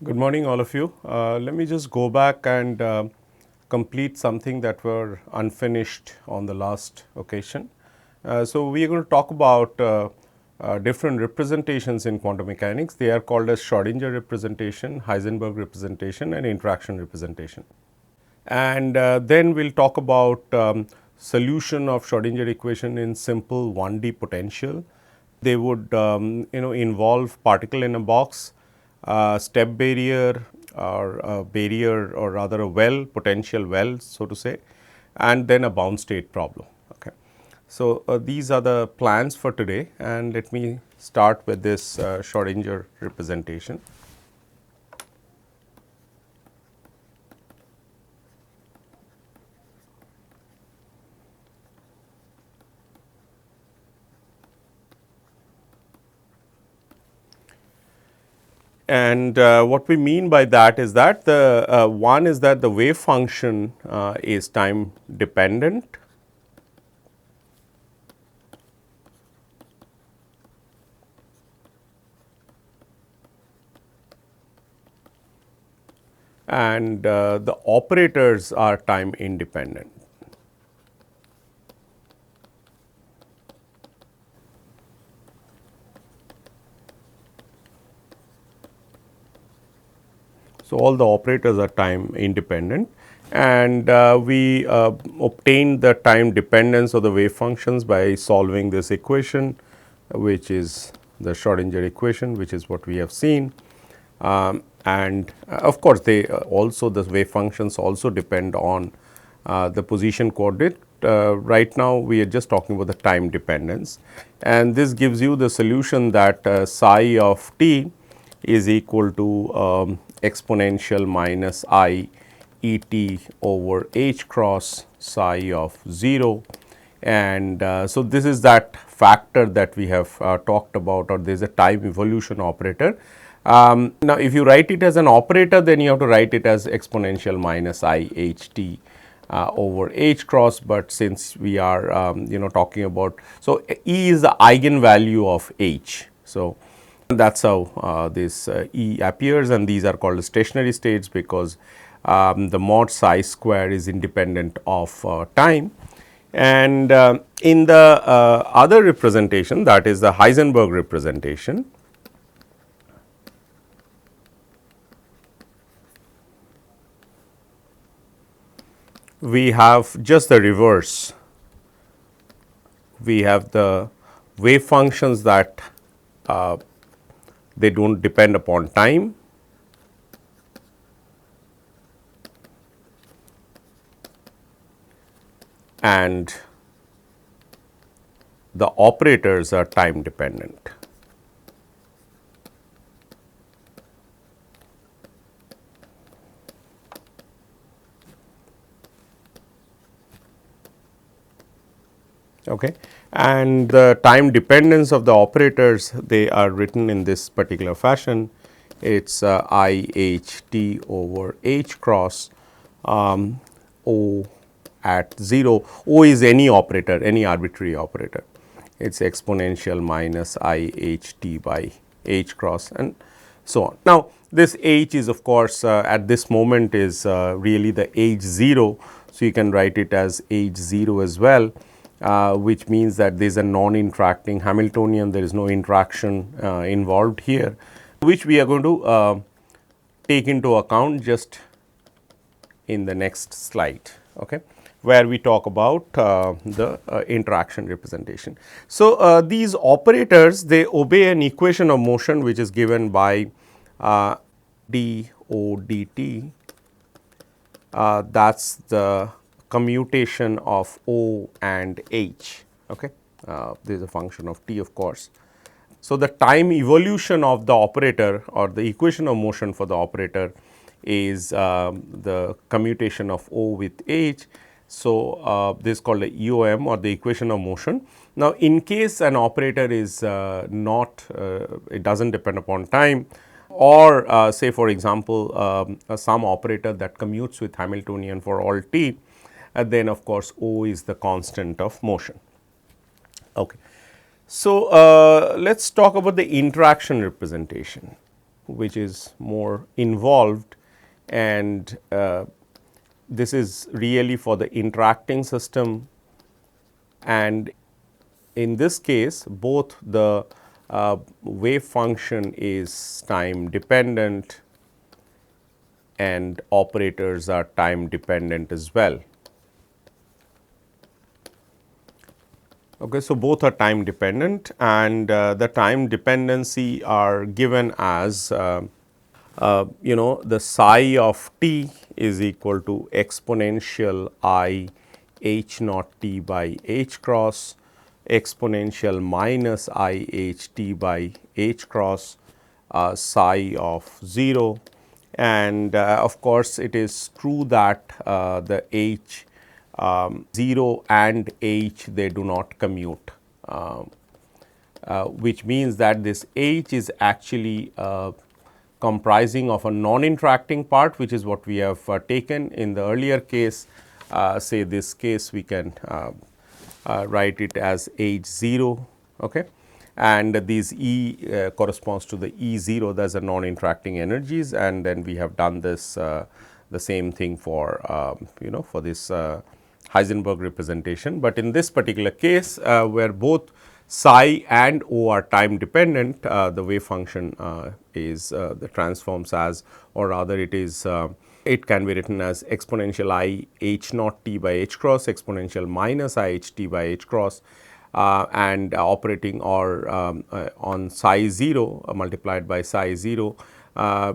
Good morning, all of you. Let me just go back and complete something that were unfinished on the last occasion. So, we are going to talk about different representations in quantum mechanics. They are called as Schrodinger representation, Heisenberg representation and interaction representation. And then we will talk about solution of Schrodinger equation in simple 1D potential. They would involve particle in a box, step barrier or a barrier or rather a well, potential well, so to say, and then a bound state problem. Okay. So, these are the plans for today, and let me start with this Schrodinger representation. And what we mean by that is that the one is that the wave function is time dependent, and the operators are time independent. So, all the operators are time independent, and we obtain the time dependence of the wave functions by solving this equation, which is the Schrodinger equation, which is what we have seen. And of course, they also the wave functions also depend on the position coordinate. Right now, we are just talking about the time dependence, and this gives you the solution that psi of t is equal to exponential minus I e t over h cross psi of 0. And so, this is that factor that we have talked about, or there is a time evolution operator. Now, if you write it as an operator, then you have to write it as exponential minus I h t over h cross, but since we are talking about, so E is the eigenvalue of h. So, that is how this E appears, and these are called stationary states because the mod psi square is independent of time. And in the other representation, that is the Heisenberg representation, we have just the reverse. We have the wave functions that they do not depend upon time, and the operators are time dependent. Okay. And the time dependence of the operators, they are written in this particular fashion. It is I h t over h cross O at 0. O is any operator, any arbitrary operator. It is exponential minus I h t by h cross and so on. Now, this h is of course at this moment is really the h 0. So, you can write it as h 0 as well. Which means that there is a non-interacting Hamiltonian, there is no interaction involved here, which we are going to take into account just in the next slide, okay, where we talk about the interaction representation. So, these operators, they obey an equation of motion which is given by d o dt, that is the commutation of O and H. Okay. This is a function of t, of course. So, the time evolution of the operator or the equation of motion for the operator is the commutation of O with H. So, this is called the EOM or the equation of motion. Now, in case an operator is not, it does not depend upon time, or say for example, some operator that commutes with Hamiltonian for all t, then of course, O is the constant of motion. Okay. So, let us talk about the interaction representation. which is more involved, and this is really for the interacting system, and in this case both the wave function is time dependent and operators are time dependent as well. Okay, so both are time dependent, and the time dependency are given as the psi of t is equal to exponential I h naught t by h cross, exponential minus I h t by h cross, psi of 0, and of course, it is true that the h 0 and h they do not commute, which means that this h is actually comprising of a non-interacting part, which is what we have taken in the earlier case. Say this case we can write it as h 0, okay, and these E corresponds to the E 0, that is the non-interacting energies, and then we have done this the same thing for for this Heisenberg representation. But in this particular case where both psi and O are time dependent, the wave function is the transforms as, or rather it is it can be written as exponential I h naught t by h cross, exponential minus I h t by h cross, and operating or on psi 0 multiplied by psi 0.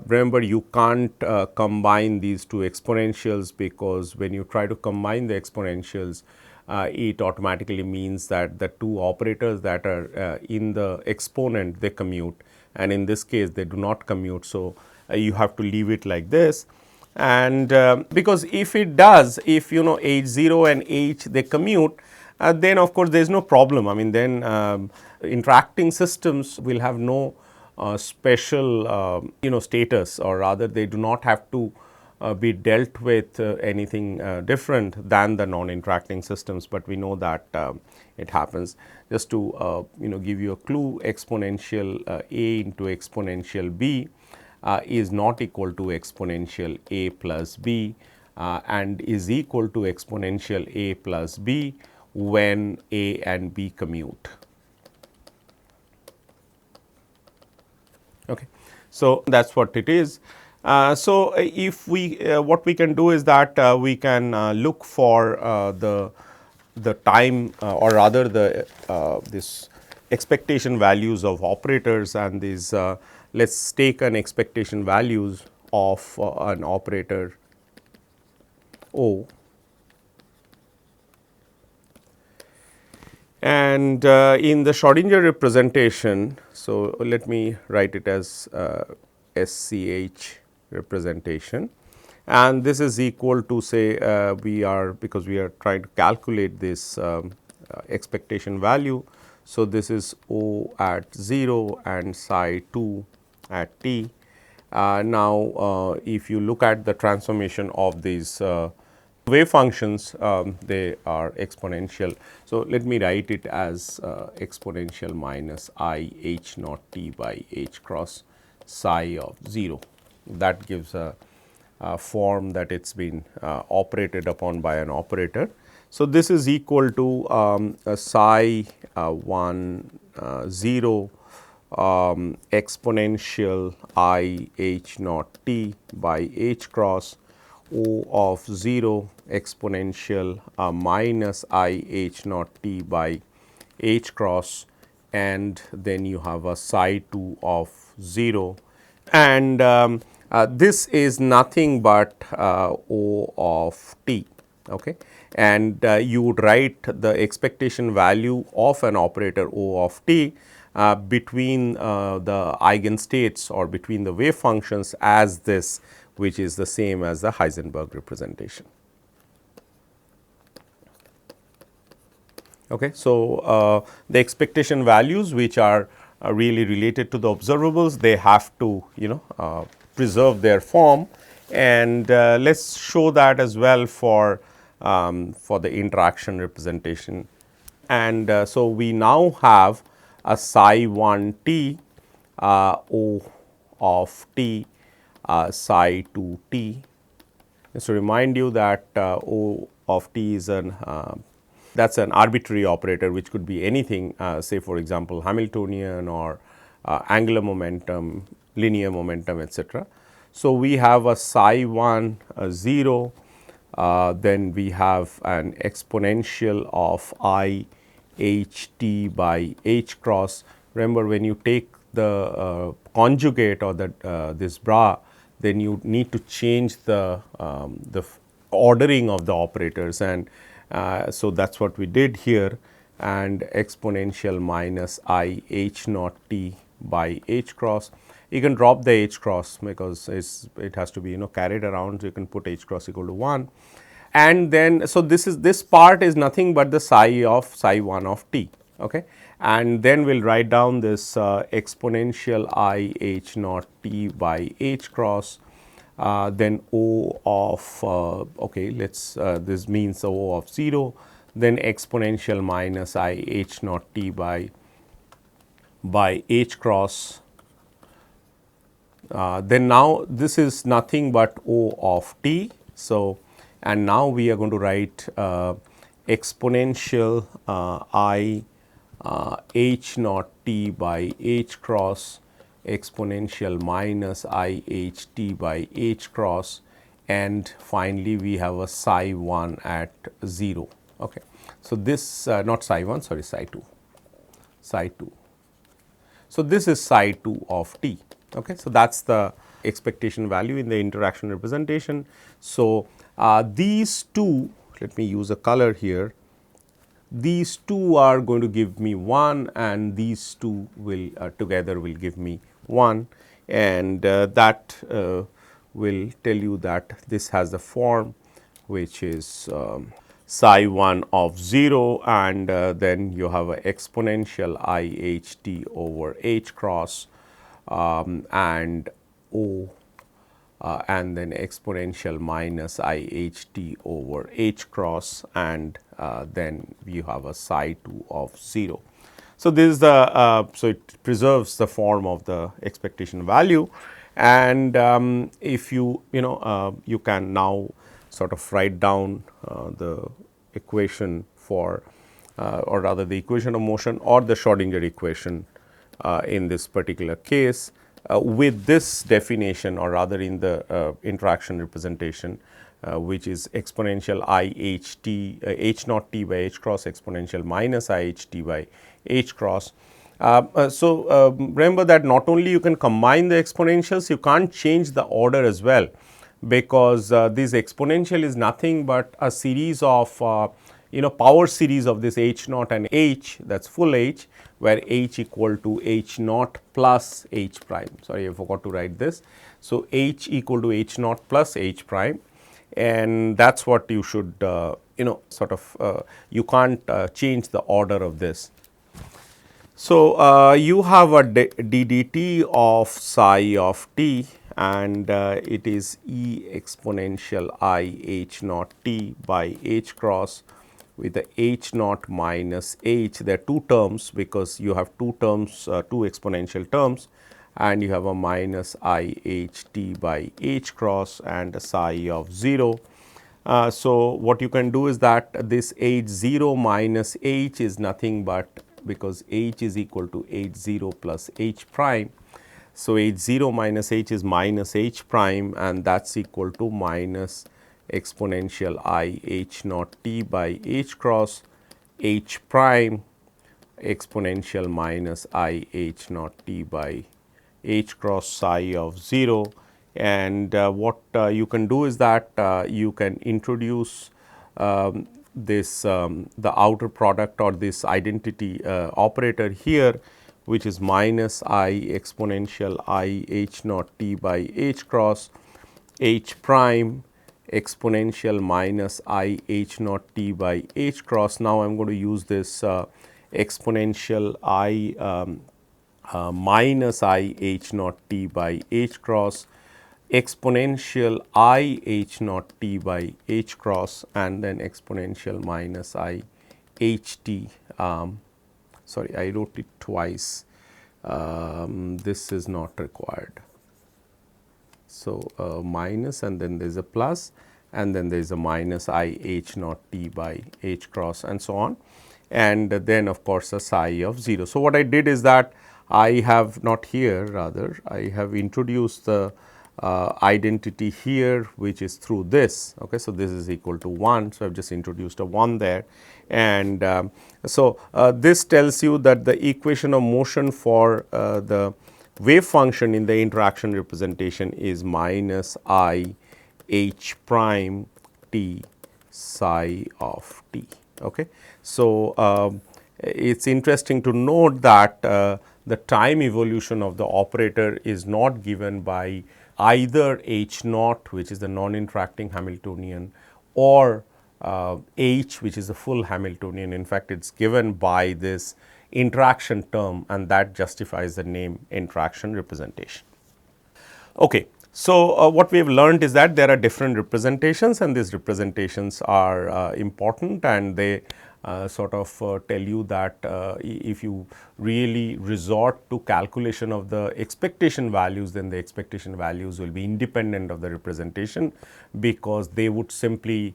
Remember, you can't combine these two exponentials, because when you try to combine the exponentials, it automatically means that the two operators that are in the exponent they commute, and in this case they do not commute. So, you have to leave it like this, and because if it does, if h 0 and h they commute, then of course, there is no problem. I mean, then interacting systems will have no special status, or rather they do not have to be dealt with anything different than the non-interacting systems, but we know that it happens. Just to give you a clue, exponential a into exponential b is not equal to exponential a plus b and is equal to exponential a plus b when a and b commute. Okay. So, that is what it is. So, if we what we can do is that we can look for the time or rather the this expectation values of operators, and these let us take an expectation values of an operator O, and in the Schrodinger representation. So, let me write it as SCH representation, and this is equal to, say we are, because we are trying to calculate this expectation value. So, this is O at 0 and psi 2 at t. Now, if you look at the transformation of these wave functions, they are exponential. So, let me write it as exponential minus I h naught t by h cross psi of 0. That gives a form that it has been operated upon by an operator. So, this is equal to psi 1 0 exponential I h naught t by h cross O of 0 exponential minus I h naught t by h cross, and then you have a psi 2 of 0, and this is nothing but O of t. Okay. And you would write the expectation value of an operator O of t between the eigenstates or between the wave functions as this, which is the same as the Heisenberg representation. Okay. So, the expectation values which are really related to the observables, they have to preserve their form, and let us show that as well for the interaction representation. And so, we now have a psi 1 t O of t psi 2 t. Just to remind you that O of t is that's an arbitrary operator which could be anything, say for example Hamiltonian or angular momentum, linear momentum, etc. So, we have a psi 1 0, then we have an exponential of I h t by h cross. Remember, when you take the conjugate or the this bra, then you need to change the ordering of the operators, and so that is what we did here, and exponential minus I h naught t by h cross. You can drop the h cross because it has to be carried around, so you can put h cross equal to 1. And then, so this part is nothing but the psi of psi 1 of t, okay. And then we will write down this exponential I h naught t by h cross, then O of okay, let's this means O of 0, then exponential minus I h naught t by h cross. Then now this is nothing but O of t. So, and now we are going to write exponential I h naught t by h cross, exponential minus I h t by h cross, and finally we have a psi 1 at 0. Okay. So, this not psi 1, sorry, psi 2, psi 2. So, this is psi 2 of t. Okay. So, that is the expectation value in the interaction representation. So, these two, let me use a color here, these two are going to give me 1, and these two will together will give me 1, and that will tell you that this has the form which is psi 1 of 0, and then you have a exponential I h t over h cross and O and then exponential minus I h t over h cross, and then you have a psi 2 of 0. So, this is the so it preserves the form of the expectation value, and if you you can now sort of write down the equation for or rather the equation of motion or the Schroedinger equation in this particular case. With this definition, or rather in the interaction representation, which is exponential I h t h naught t by h cross exponential minus I h t by h cross. So, remember that not only you can combine the exponentials, you can't change the order as well, because this exponential is nothing but a series of power series of this h naught and h, that is full h, where h equal to h naught plus h prime. Sorry, I forgot to write this. So, h equal to h naught plus h prime, and that is what you should sort of you can't change the order of this. So, you have a ddt of psi of t, and it is e exponential I h naught t by h cross with the h naught minus h. There are two terms, because you have two terms, two exponential terms, and you have a minus I h t by h cross and a psi of 0. So, what you can do is that this h 0 minus h is nothing but, because h is equal to h 0 plus h prime. So, h 0 minus h is minus h prime, and that is equal to minus exponential I h naught t by h cross h prime exponential minus I h naught t by h cross psi of 0. And what you can do is that you can introduce this the outer product or this identity operator here, which is minus I exponential I h naught t by h cross h prime exponential minus I h naught t by h cross. Now, I am going to use this exponential I minus I h naught t by h cross exponential I h naught t by h cross, and then exponential minus I h t. Sorry, I wrote it twice. This is not required. So, minus and then there is a plus and then there is a minus I h naught t by h cross and so on, and then of course, a psi of 0. So, what I did is that I have not here, rather I have introduced the identity here, which is through this. Okay. So, this is equal to 1. So, I have just introduced a 1 there, and this tells you that the equation of motion for the wave function in the interaction representation is minus I h prime t psi of t. Okay. So, it is interesting to note that the time evolution of the operator is not given by either h naught, which is the non-interacting Hamiltonian, or h, which is the full Hamiltonian. In fact, it is given by this interaction term, and that justifies the name interaction representation. Okay. So, what we have learned is that there are different representations, and these representations are important, and they sort of tell you that if you really resort to calculation of the expectation values, then the expectation values will be independent of the representation, because they would simply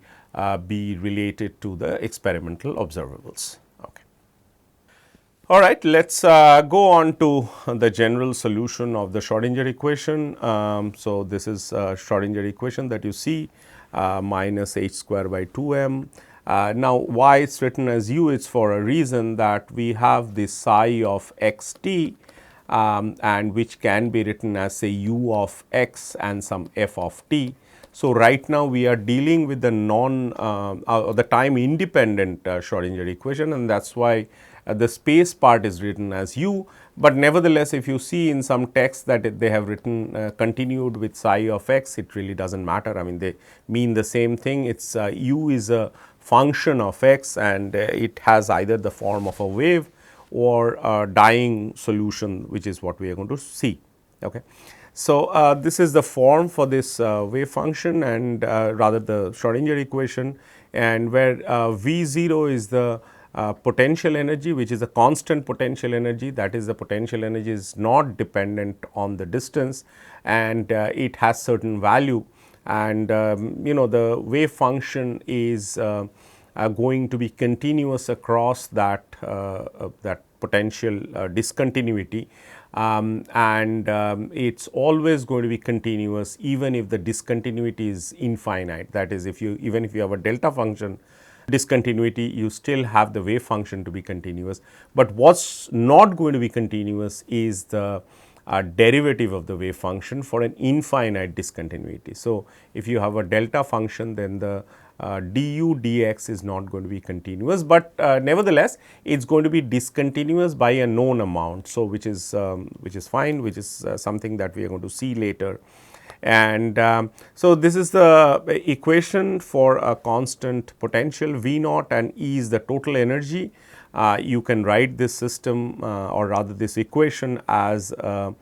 be related to the experimental observables. Okay. All right, let us go on to the general solution of the Schroedinger equation. So, this is Schroedinger equation that you see, minus h square by 2 m. Now, why it is written as u is for a reason that we have this psi of x t, and which can be written as say u of x and some f of t. So, right now we are dealing with the the time independent Schroedinger equation, and that is why the space part is written as u, but nevertheless, if you see in some texts that they have written continued with psi of x, it really does not matter. I mean, they mean the same thing. It's u is a function of x, and it has either the form of a wave or a dying solution, which is what we are going to see. Okay. So, this is the form for this wave function, and rather the Schroedinger equation, and where V 0 is the potential energy, which is a constant potential energy, that is the potential energy is not dependent on the distance, and it has certain value, and the wave function is going to be continuous across that potential discontinuity, and it is always going to be continuous even if the discontinuity is infinite. That is, even if you have a delta function discontinuity, you still have the wave function to be continuous, but what is not going to be continuous is the derivative of the wave function for an infinite discontinuity. So, if you have a delta function, then the du dx is not going to be continuous, but nevertheless it is going to be discontinuous by a known amount. So, which is fine, which is something that we are going to see later. And so, this is the equation for a constant potential V naught, and E is the total energy. You can write this system or rather this equation as a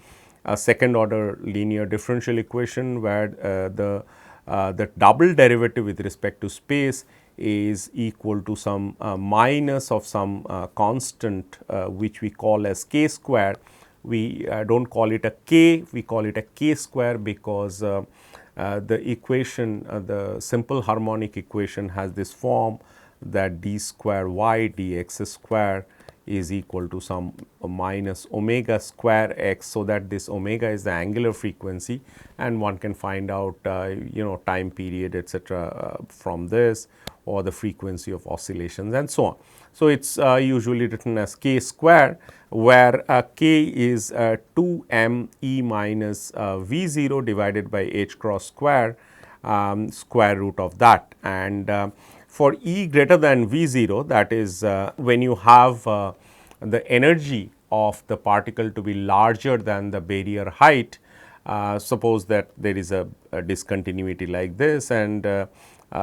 second order linear differential equation, where the double derivative with respect to space is equal to some minus of some constant which we call as k square. We do not call it a k, we call it a k square, because the equation, the simple harmonic equation has this form that d square y dx square is equal to some minus omega square x. So, that this omega is the angular frequency, and one can find out time period etcetera from this, or the frequency of oscillations and so on. So, it is usually written as k square, where k is 2 m e minus v 0 divided by h cross square, square root of that. And for e greater than v 0, that is when you have the energy of the particle to be larger than the barrier height, suppose that there is a discontinuity like this, and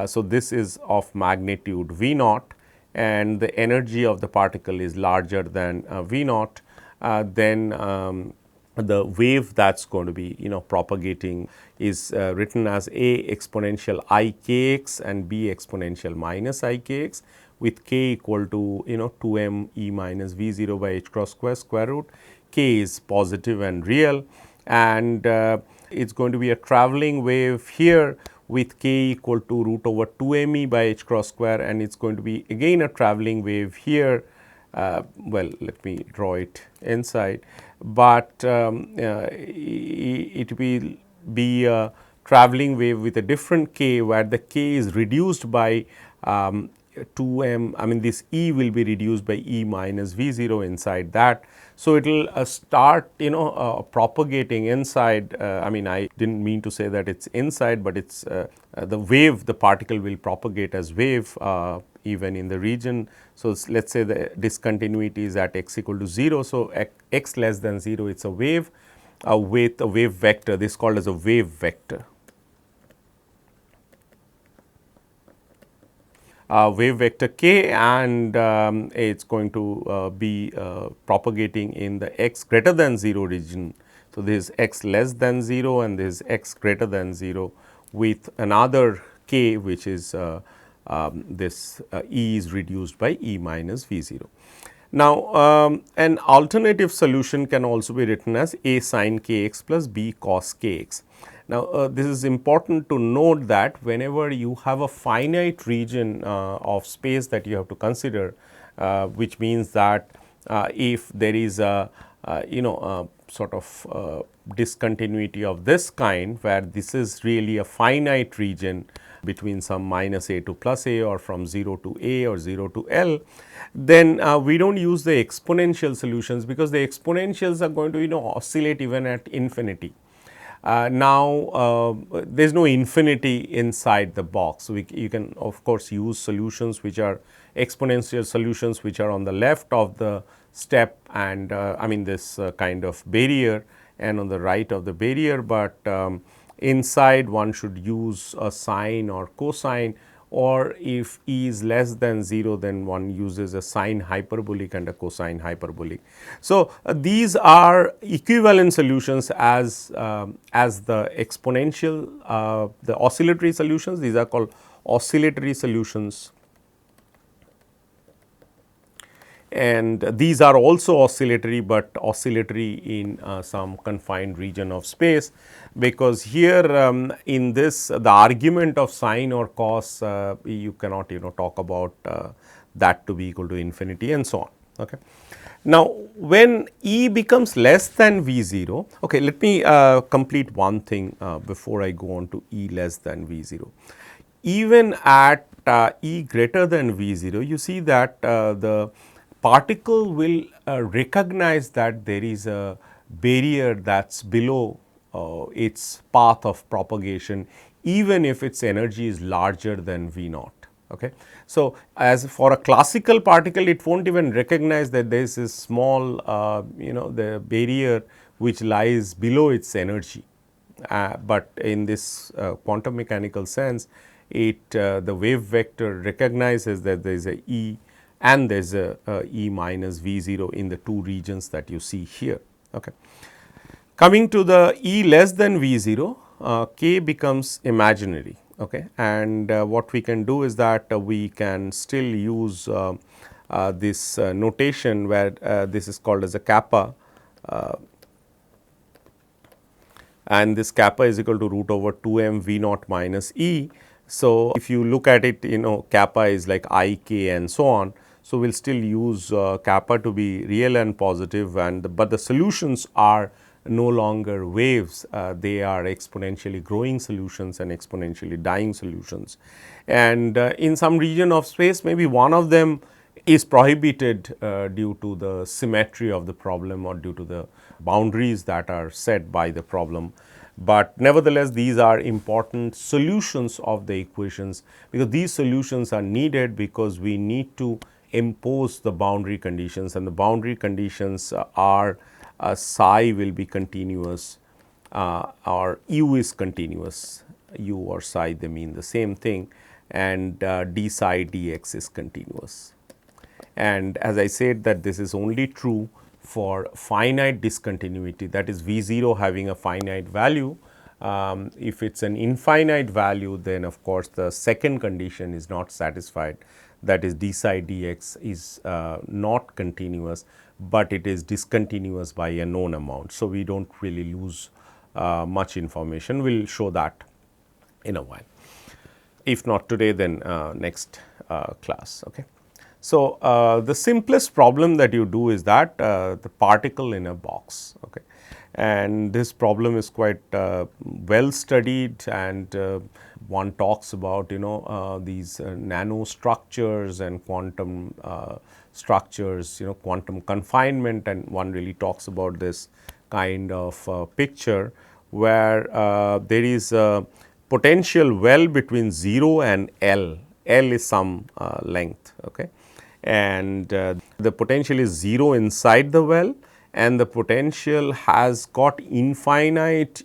so this is of magnitude v naught, and the energy of the particle is larger than v naught, then the wave that is going to be propagating is written as a exponential I k x and b exponential minus I k x, with k equal to 2 m e minus v 0 by h cross square square root. K is positive and real, and It is going to be a travelling wave here with k equal to root over 2 me by h cross square, and it is going to be again a travelling wave here. Well, let me draw it inside, but it will be a travelling wave with a different k, where the k is reduced by 2m. I mean, this E will be reduced by E minus V 0 inside that. So, it will start propagating inside. I mean, I did not mean to say that it is inside, but it is the wave, the particle will propagate as wave even in the region. So, let us say the discontinuity is at x equal to 0. So, x less than 0, it is a wave with a wave vector. This is called as a wave vector. Wave vector k, and it is going to be propagating in the x greater than 0 region. So, this is x less than 0 and this is x greater than 0 with another k, which is this E is reduced by E minus V 0. Now, an alternative solution can also be written as A sin k x plus B cos k x. Now, this is important to note that whenever you have a finite region of space that you have to consider, which means that if there is a sort of discontinuity of this kind, where this is really a finite region between some minus a to plus a, or from 0 to a or 0 to L, then we do not use the exponential solutions, because the exponentials are going to oscillate even at infinity. Now, there is no infinity inside the box. You can of course use solutions which are exponential solutions, which are on the left of the step, and I mean this kind of barrier, and on the right of the barrier, but inside one should use a sine or cosine, or if E is less than 0, then one uses a sine hyperbolic and a cosine hyperbolic. So, these are equivalent solutions as the exponential, the oscillatory solutions. These are called oscillatory solutions, and these are also oscillatory, but oscillatory in some confined region of space, because here in this the argument of sine or cos, you cannot talk about that to be equal to infinity and so on. Okay. Now, when E becomes less than V 0, okay, let me complete one thing before I go on to E less than V 0. Even at E greater than V 0, you see that the particle will recognize that there is a barrier that is below its path of propagation, even if its energy is larger than V naught. Okay. So, as for a classical particle, it will not even recognize that there is a small the barrier which lies below its energy, but in this quantum mechanical sense, the wave vector recognizes that there is a E and there is a E minus V 0 in the two regions that you see here. Okay. Coming to the E less than V 0, k becomes imaginary, okay. And what we can do is that we can still use this notation, where this is called as a kappa, and this kappa is equal to root over 2 m V naught minus E. So, if you look at it, kappa is like I, k and so on. So, we will still use kappa to be real and positive, and but the solutions are no longer waves, they are exponentially growing solutions and exponentially dying solutions. And in some region of space, maybe one of them is prohibited due to the symmetry of the problem, or due to the boundaries that are set by the problem. But nevertheless, these are important solutions of the equations, because these solutions are needed because we need to impose the boundary conditions, and the boundary conditions are psi will be continuous or u is continuous, u or psi they mean the same thing, and d psi dx is continuous. And as I said that this is only true for finite discontinuity, that is V 0 having a finite value. If it is an infinite value, then of course, the second condition is not satisfied, that is d psi dx is not continuous, but it is discontinuous by a known amount. So, we do not really lose much information. We will show that in a while. If not today, then next class. Okay. So, the simplest problem that you do is that the particle in a box. Okay. And this problem is quite well studied, and one talks about these nanostructures and quantum structures, quantum confinement, and one really talks about this kind of picture where there is a potential well between 0 and L. L is some length, okay, and the potential is 0 inside the well, and the potential has got infinite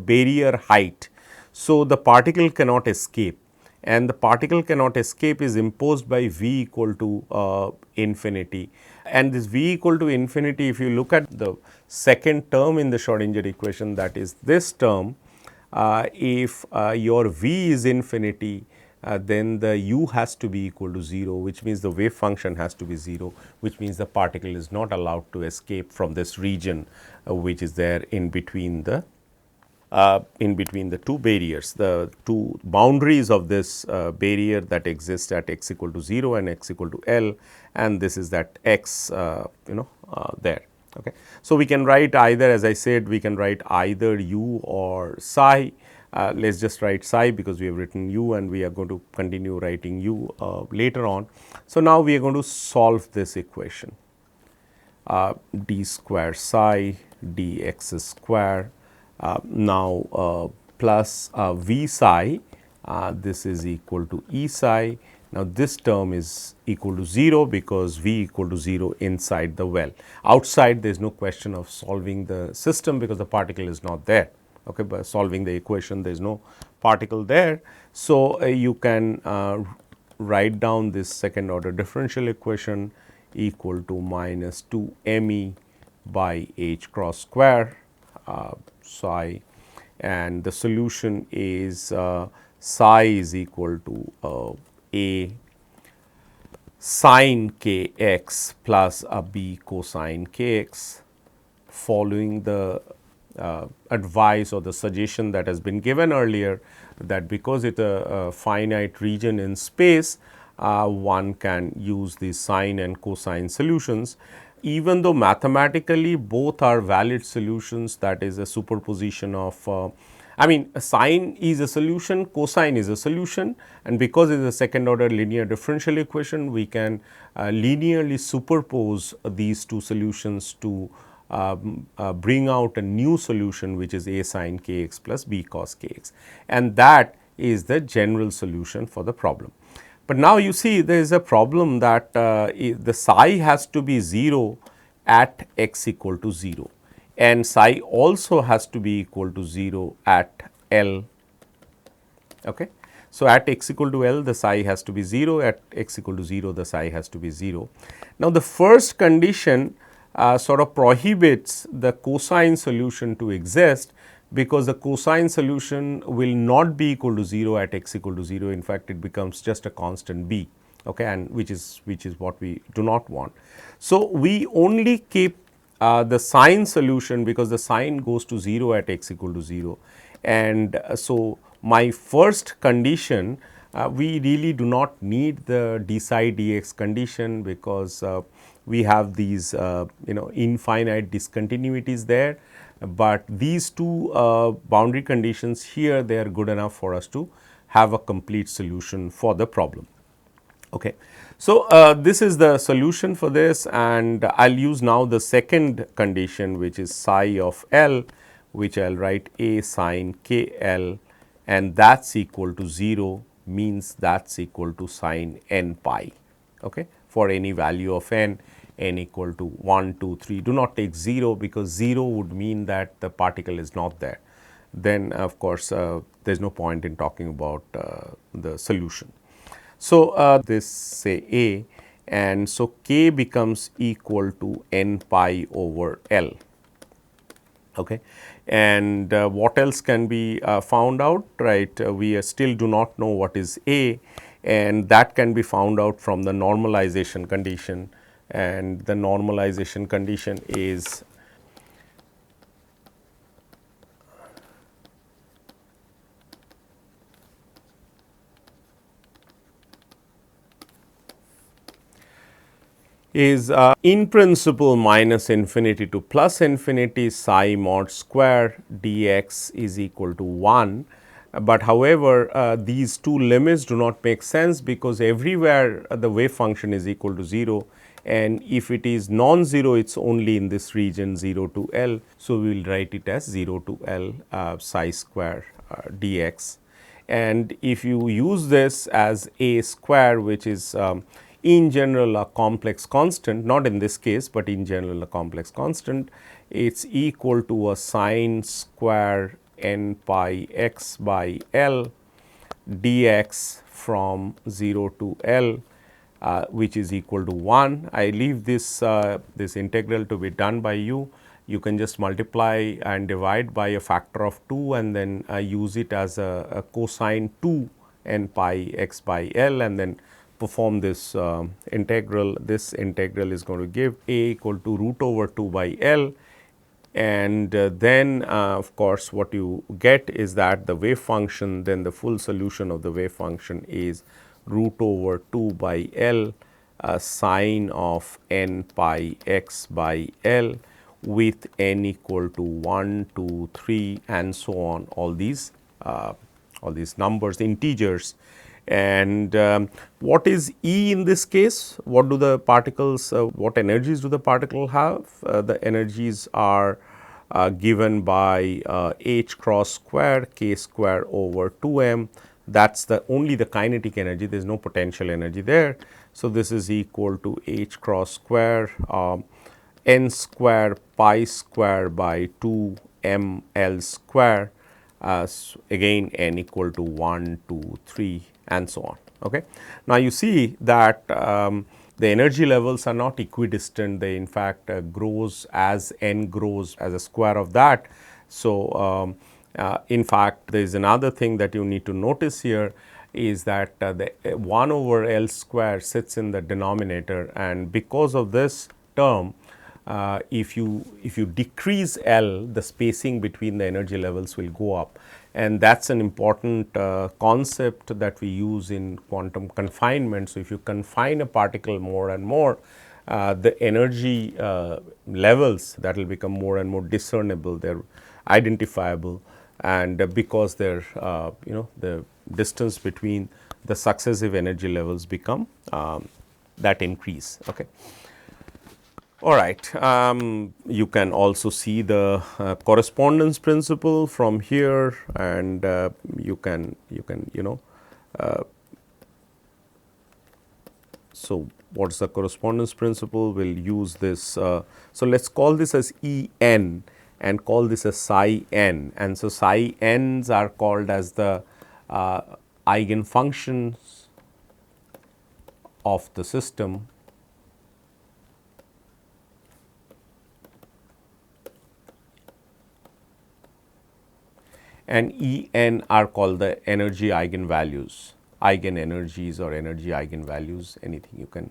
barrier height. So, the particle cannot escape, and the particle cannot escape is imposed by V equal to infinity. And this V equal to infinity, if you look at the second term in the Schrodinger equation, that is this term, if your V is infinity, then the u has to be equal to 0, which means the wave function has to be 0, which means the particle is not allowed to escape from this region which is there in between the two barriers, the two boundaries of this barrier that exist at x equal to 0 and x equal to L, and this is that x there. Okay. So, we can write either, as I said, we can write either u or psi. Let us just write psi because we have written u, and we are going to continue writing u later on. So, now we are going to solve this equation, d square psi dx square now plus v psi, this is equal to E psi. Now, this term is equal to 0 because V equal to 0 inside the well. Outside, there is no question of solving the system because the particle is not there. Okay, by solving the equation, there is no particle there. So, you can write down this second order differential equation equal to minus 2 me by h cross square psi, and the solution is psi is equal to a sin kx plus a b cosine kx, following the advice or the suggestion that has been given earlier, that because it is a finite region in space, one can use the sine and cosine solutions. Even though mathematically both are valid solutions, that is a superposition of sine is a solution, cosine is a solution, and because it is a second order linear differential equation, we can linearly superpose these two solutions to bring out a new solution, which is a sin kx plus b cos kx, and that is the general solution for the problem. But now you see there is a problem that the psi has to be 0 at x equal to 0, and psi also has to be equal to 0 at L. Okay. So, at x equal to L, the psi has to be 0, at x equal to 0, the psi has to be 0. Now, the first condition sort of prohibits the cosine solution to exist, because the cosine solution will not be equal to 0 at x equal to 0. In fact, it becomes just a constant b, okay, and which is what we do not want. So, we only keep the sine solution because the sine goes to 0 at x equal to 0, and so my first condition, we really do not need the d psi dx condition, because we have these infinite discontinuities there, but these two boundary conditions here, they are good enough for us to have a complete solution for the problem. Okay. So, this is the solution for this, and I will use now the second condition, which is psi of L, which I will write a sin k L, and that is equal to 0, means that is equal to sin n pi, okay, for any value of n equal to 1, 2, 3. Do not take 0, because 0 would mean that the particle is not there. Then of course, there is no point in talking about the solution. So, this say A, and so k becomes equal to n pi over L. Okay. And what else can be found out, right? We still do not know what is A, and that can be found out from the normalization condition, and the normalization condition is is in principle minus infinity to plus infinity psi mod square dx is equal to 1. But however, these two limits do not make sense, because everywhere the wave function is equal to 0, and if it is non-zero, it is only in this region 0 to L. So, we will write it as 0 to L psi square dx. And if you use this as a square, which is in general a complex constant, not in this case, but in general a complex constant, it is equal to a sine square n pi x by L dx from 0 to L, which is equal to 1. I leave this this integral to be done by you. You can just multiply and divide by a factor of 2, and then use it as a cosine 2 n pi x by L, and then perform this integral. This integral is going to give a equal to root over 2 by L, and then of course, what you get is that the wave function, then the full solution of the wave function is root over 2 by L sine of n pi x by L with n equal to 1, 2, 3 and so on, all these numbers, integers. And what is E in this case? What do the particles, what energies do the particle have? The energies are given by h cross square k square over 2m. That is only the kinetic energy, there is no potential energy there. So, this is equal to h cross square n square pi square by 2 m l square, again n equal to 1, 2, 3 and so on. Okay. Now, you see that the energy levels are not equidistant, they in fact grows as n grows as a square of that. So, in fact, there is another thing that you need to notice here is that the 1 over L square sits in the denominator, and because of this term, if you decrease L, the spacing between the energy levels will go up, and that is an important concept that we use in quantum confinement. So, if you confine a particle more and more, the energy levels that will become more and more discernible, they are identifiable, and because they are the distance between the successive energy levels become that increase. Okay. All right. You can also see the correspondence principle from here, and you can so what is the correspondence principle? We will use this. So, let us call this as E n and call this as psi n, and so psi n's are called as the eigenfunctions of the system, and E n are called the energy eigenvalues, eigenenergies or energy eigenvalues, anything you can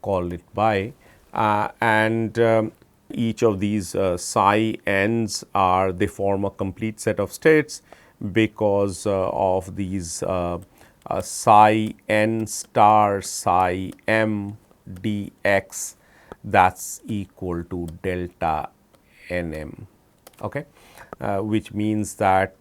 call it by. And each of these psi n's are, they form a complete set of states because of these psi n star psi m dx, that is equal to delta n m. Okay. Which means that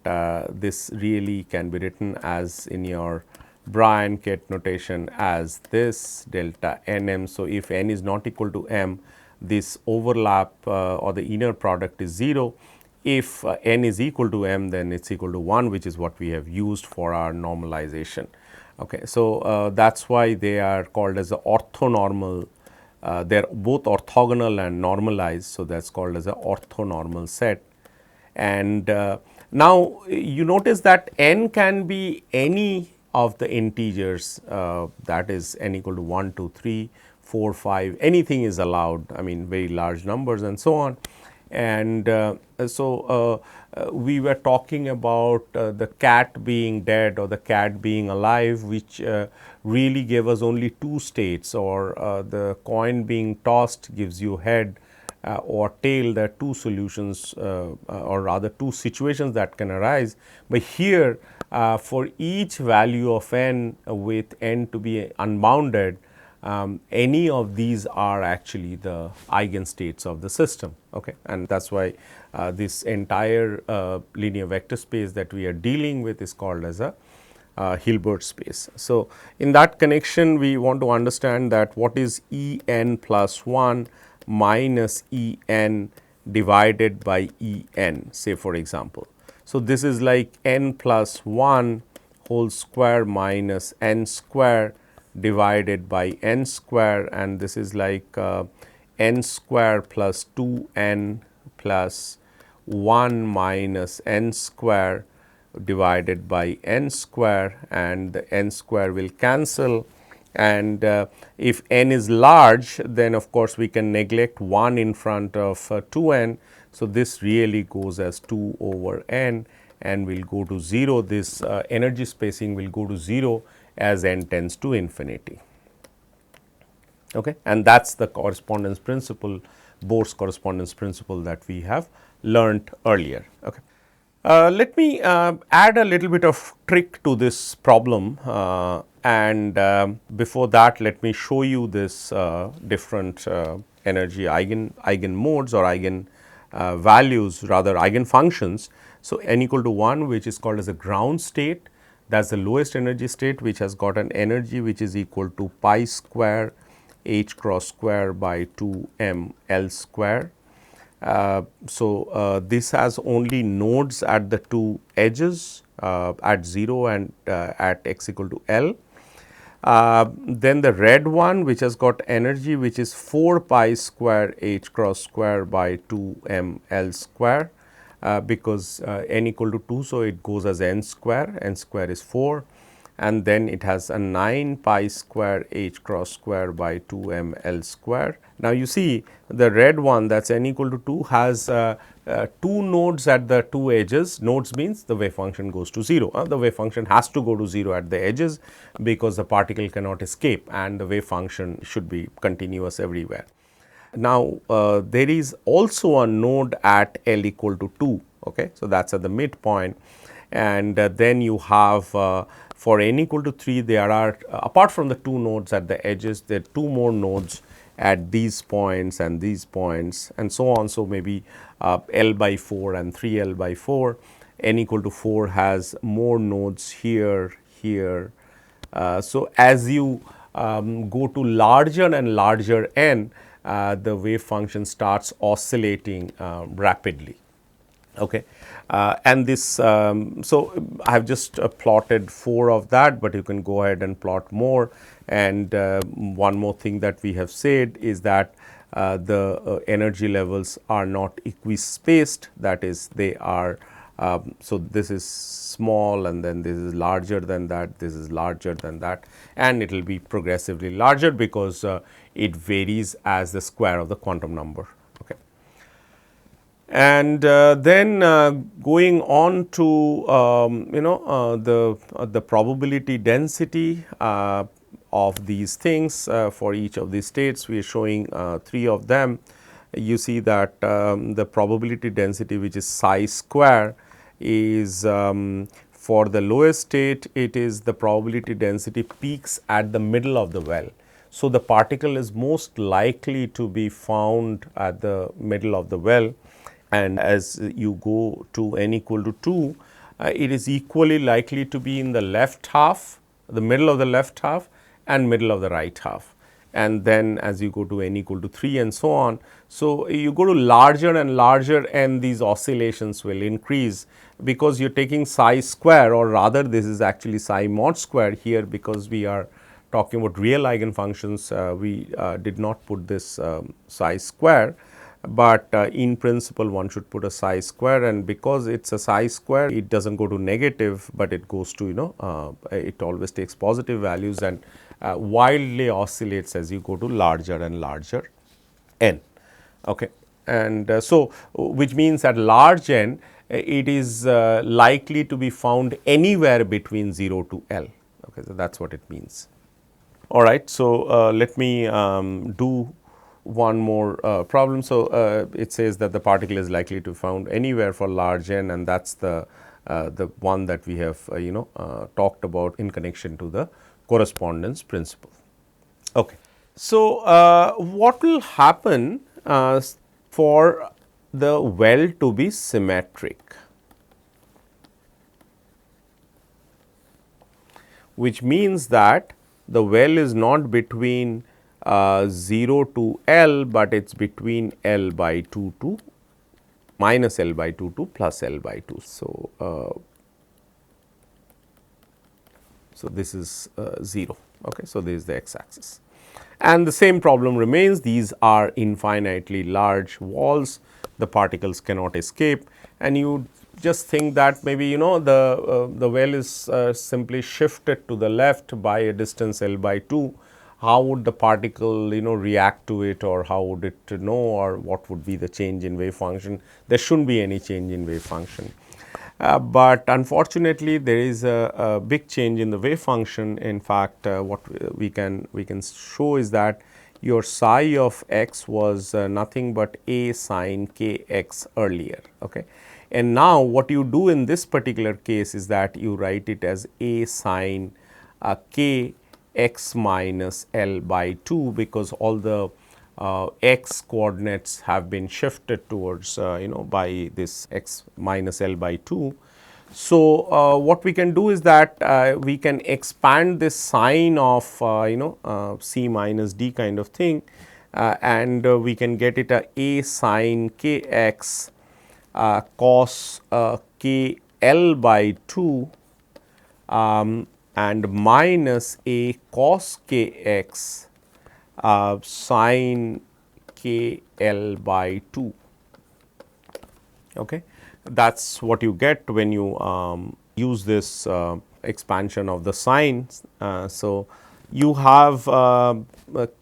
this really can be written as in your Bryan-Kett notation as this delta n m. So, if n is not equal to m, this overlap or the inner product is 0. If n is equal to m, then it is equal to 1, which is what we have used for our normalization. Okay. So, that is why they are called as the orthonormal. They are both orthogonal and normalized. So, that is called as a orthonormal set. And now, you notice that n can be any of the integers, that is n equal to 1, 2, 3, 4, 5, anything is allowed, I mean very large numbers and so on. And we were talking about the cat being dead or the cat being alive, which really gave us only two states, or the coin being tossed gives you head or tail. There are two solutions or rather two situations that can arise. But here for each value of n with n to be unbounded, any of these are actually the eigenstates of the system. Okay, and that is why this entire linear vector space that we are dealing with is called as a Hilbert space. So, in that connection we want to understand that what is E n plus 1 minus E n divided by E n, say for example. So, this is like n plus 1 whole square minus n square divided by n square, and this is like n square plus 2 n plus 1 minus n square divided by n square, and the n square will cancel, and if n is large, then of course we can neglect 1 in front of 2n. So, this really goes as 2 over n and will go to 0. This energy spacing will go to 0 as n tends to infinity. Okay. And that is the correspondence principle, Bohr's correspondence principle that we have learnt earlier. Okay. Let me add a little bit of trick to this problem, and before that let me show you this different energy eigen modes or eigen values, rather eigen functions. So, n equal to 1, which is called as a ground state, that is the lowest energy state, which has got an energy which is equal to pi square h cross square by 2 m l square. So, this has only nodes at the two edges at 0 and at x equal to L. Then the red one, which has got energy which is 4 pi square h cross square by 2 m L square, because n equal to 2. So, it goes as n square is 4, and then it has a 9 pi square h cross square by 2 m L square. Now, you see the red one, that is n equal to 2, has 2 nodes at the two edges. Nodes means the wave function goes to 0. The wave function has to go to 0 at the edges, because the particle cannot escape and the wave function should be continuous everywhere. Now, there is also a node at L equal to 2. Okay. So, that is at the midpoint, and then you have for n equal to 3, there are apart from the 2 nodes at the edges, there are 2 more nodes at these points and these points and so on. So, maybe L by 4 and 3 L by 4, n equal to 4 has more nodes here, here. So, as you go to larger and larger n, the wave function starts oscillating rapidly. Okay. And this, so I have just plotted 4 of that, but you can go ahead and plot more. And one more thing that we have said is that the energy levels are not equispaced, that is, they are, so this is small and then this is larger than that, this is larger than that, and it will be progressively larger because it varies as the square of the quantum number. Okay. And then going on to the probability density of these things for each of these states, we are showing 3 of them. You see that the probability density, which is psi square, is for the lowest state, it is the probability density peaks at the middle of the well. So, the particle is most likely to be found at the middle of the well, and as you go to n equal to 2, it is equally likely to be in the left half, the middle of the left half and middle of the right half, and then as you go to n equal to 3 and so on. So, you go to larger and larger and these oscillations will increase, because you are taking psi square, or rather this is actually psi mod square here, because we are talking about real eigenfunctions. We did not put this psi square, but in principle one should put a psi square, and because it is a psi square, it does not go to negative, but it goes to it always takes positive values and wildly oscillates as you go to larger and larger n. Okay. And so, which means at large n, it is likely to be found anywhere between 0 to L. Okay. So, that is what it means. All right. So, let me do one more problem. So, it says that the particle is likely to be found anywhere for large n, and that is the one that we have talked about in connection to the correspondence principle. Okay. So, what will happen for the well to be symmetric, which means that the well is not between 0 to L, but it is between L by 2 to minus L by 2 to plus L by 2. So, so this is 0. Okay. So, this is the x axis, and the same problem remains. These are infinitely large walls, the particles cannot escape, and you just think that maybe the well is simply shifted to the left by a distance L by 2. How would the particle react to it, or how would it know, or what would be the change in wave function? There shouldn't be any change in wave function. But unfortunately, there is a big change in the wave function. In fact, what we can show is that your psi of x was nothing but a sin k x earlier. Okay. And now, what you do in this particular case is that you write it as a sin k x minus L by 2, because all the x coordinates have been shifted towards by this x minus L by 2. So, what we can do is that we can expand this sign of c minus d kind of thing, and we can get it a sin k x cos k L by 2 and minus a cos k x sin k L by 2. Okay. That is what you get when you use this expansion of the signs. So, you have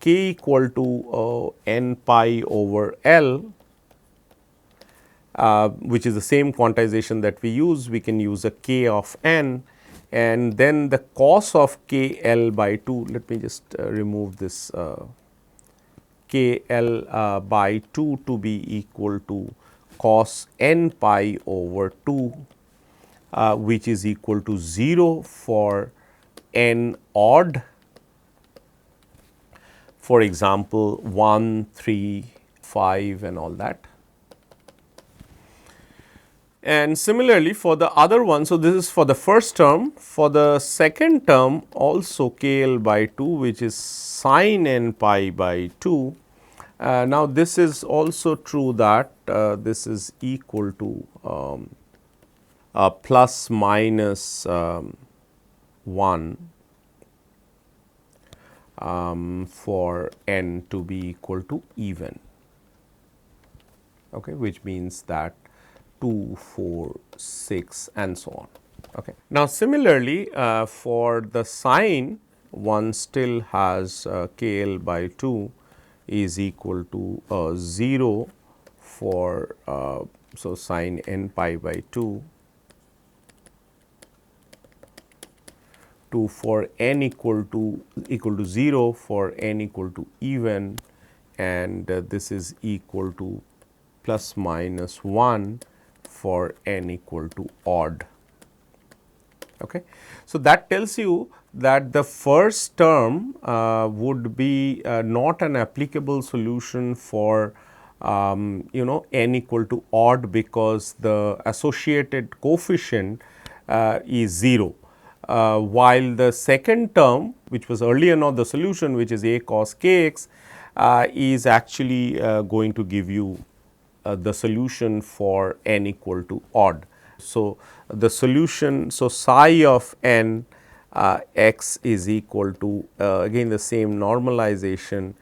k equal to n pi over L, which is the same quantization that we use. We can use a k of n, and then the cos of k L by 2. Let me just remove this k L by 2 to be equal to cos n pi over 2, which is equal to 0 for n odd. For example, 1, 3, 5 and all that. And similarly, for the other one, so this is for the first term. For the second term also k L by 2, which is sin n pi by 2. Now, this is also true that this is equal to plus minus 1 for n to be equal to even, okay, which means that 2, 4, 6 and so on. Okay. Now, similarly, for the sine, one still has k L by 2 is equal to 0 for so sin n pi by 2 to for n equal to 0 for n equal to even, and this is equal to plus minus 1 for n equal to odd. Okay. So, that tells you that the first term would be not an applicable solution for n equal to odd, because the associated coefficient is 0. While the second term, which was earlier not the solution, which is a cos k x, is actually going to give you the solution for n equal to odd. So, the solution, so psi of n x is equal to again the same normalization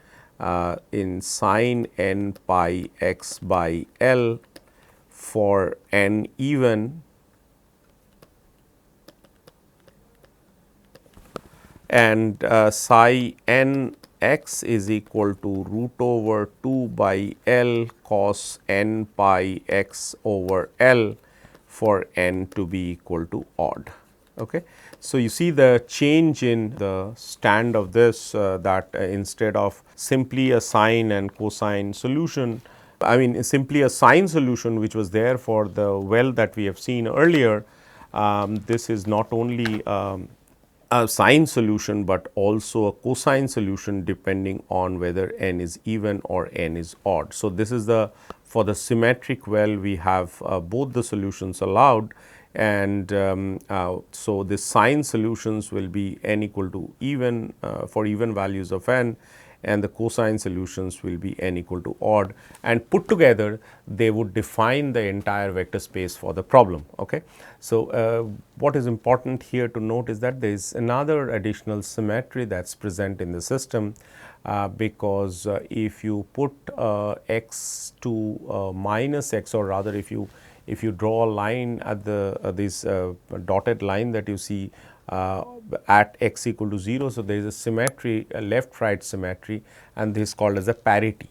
in sin n pi x by L for n even, and psi n x is equal to root over 2 by L cos n pi x over L for n to be equal to odd. Okay. So, you see the change in the stand of this, that instead of simply a sine and cosine solution, I mean simply a sine solution which was there for the well that we have seen earlier, this is not only a sine solution, but also a cosine solution depending on whether n is even or n is odd. So, this is the for the symmetric well we have both the solutions allowed, and so the sine solutions will be n equal to even for even values of n, and the cosine solutions will be n equal to odd, and put together they would define the entire vector space for the problem. Okay. So, what is important here to note is that there is another additional symmetry that is present in the system, because if you put x to minus x, or rather if you draw a line at the this dotted line that you see at x equal to 0. So, there is a symmetry, a left right symmetry, and this is called as a parity.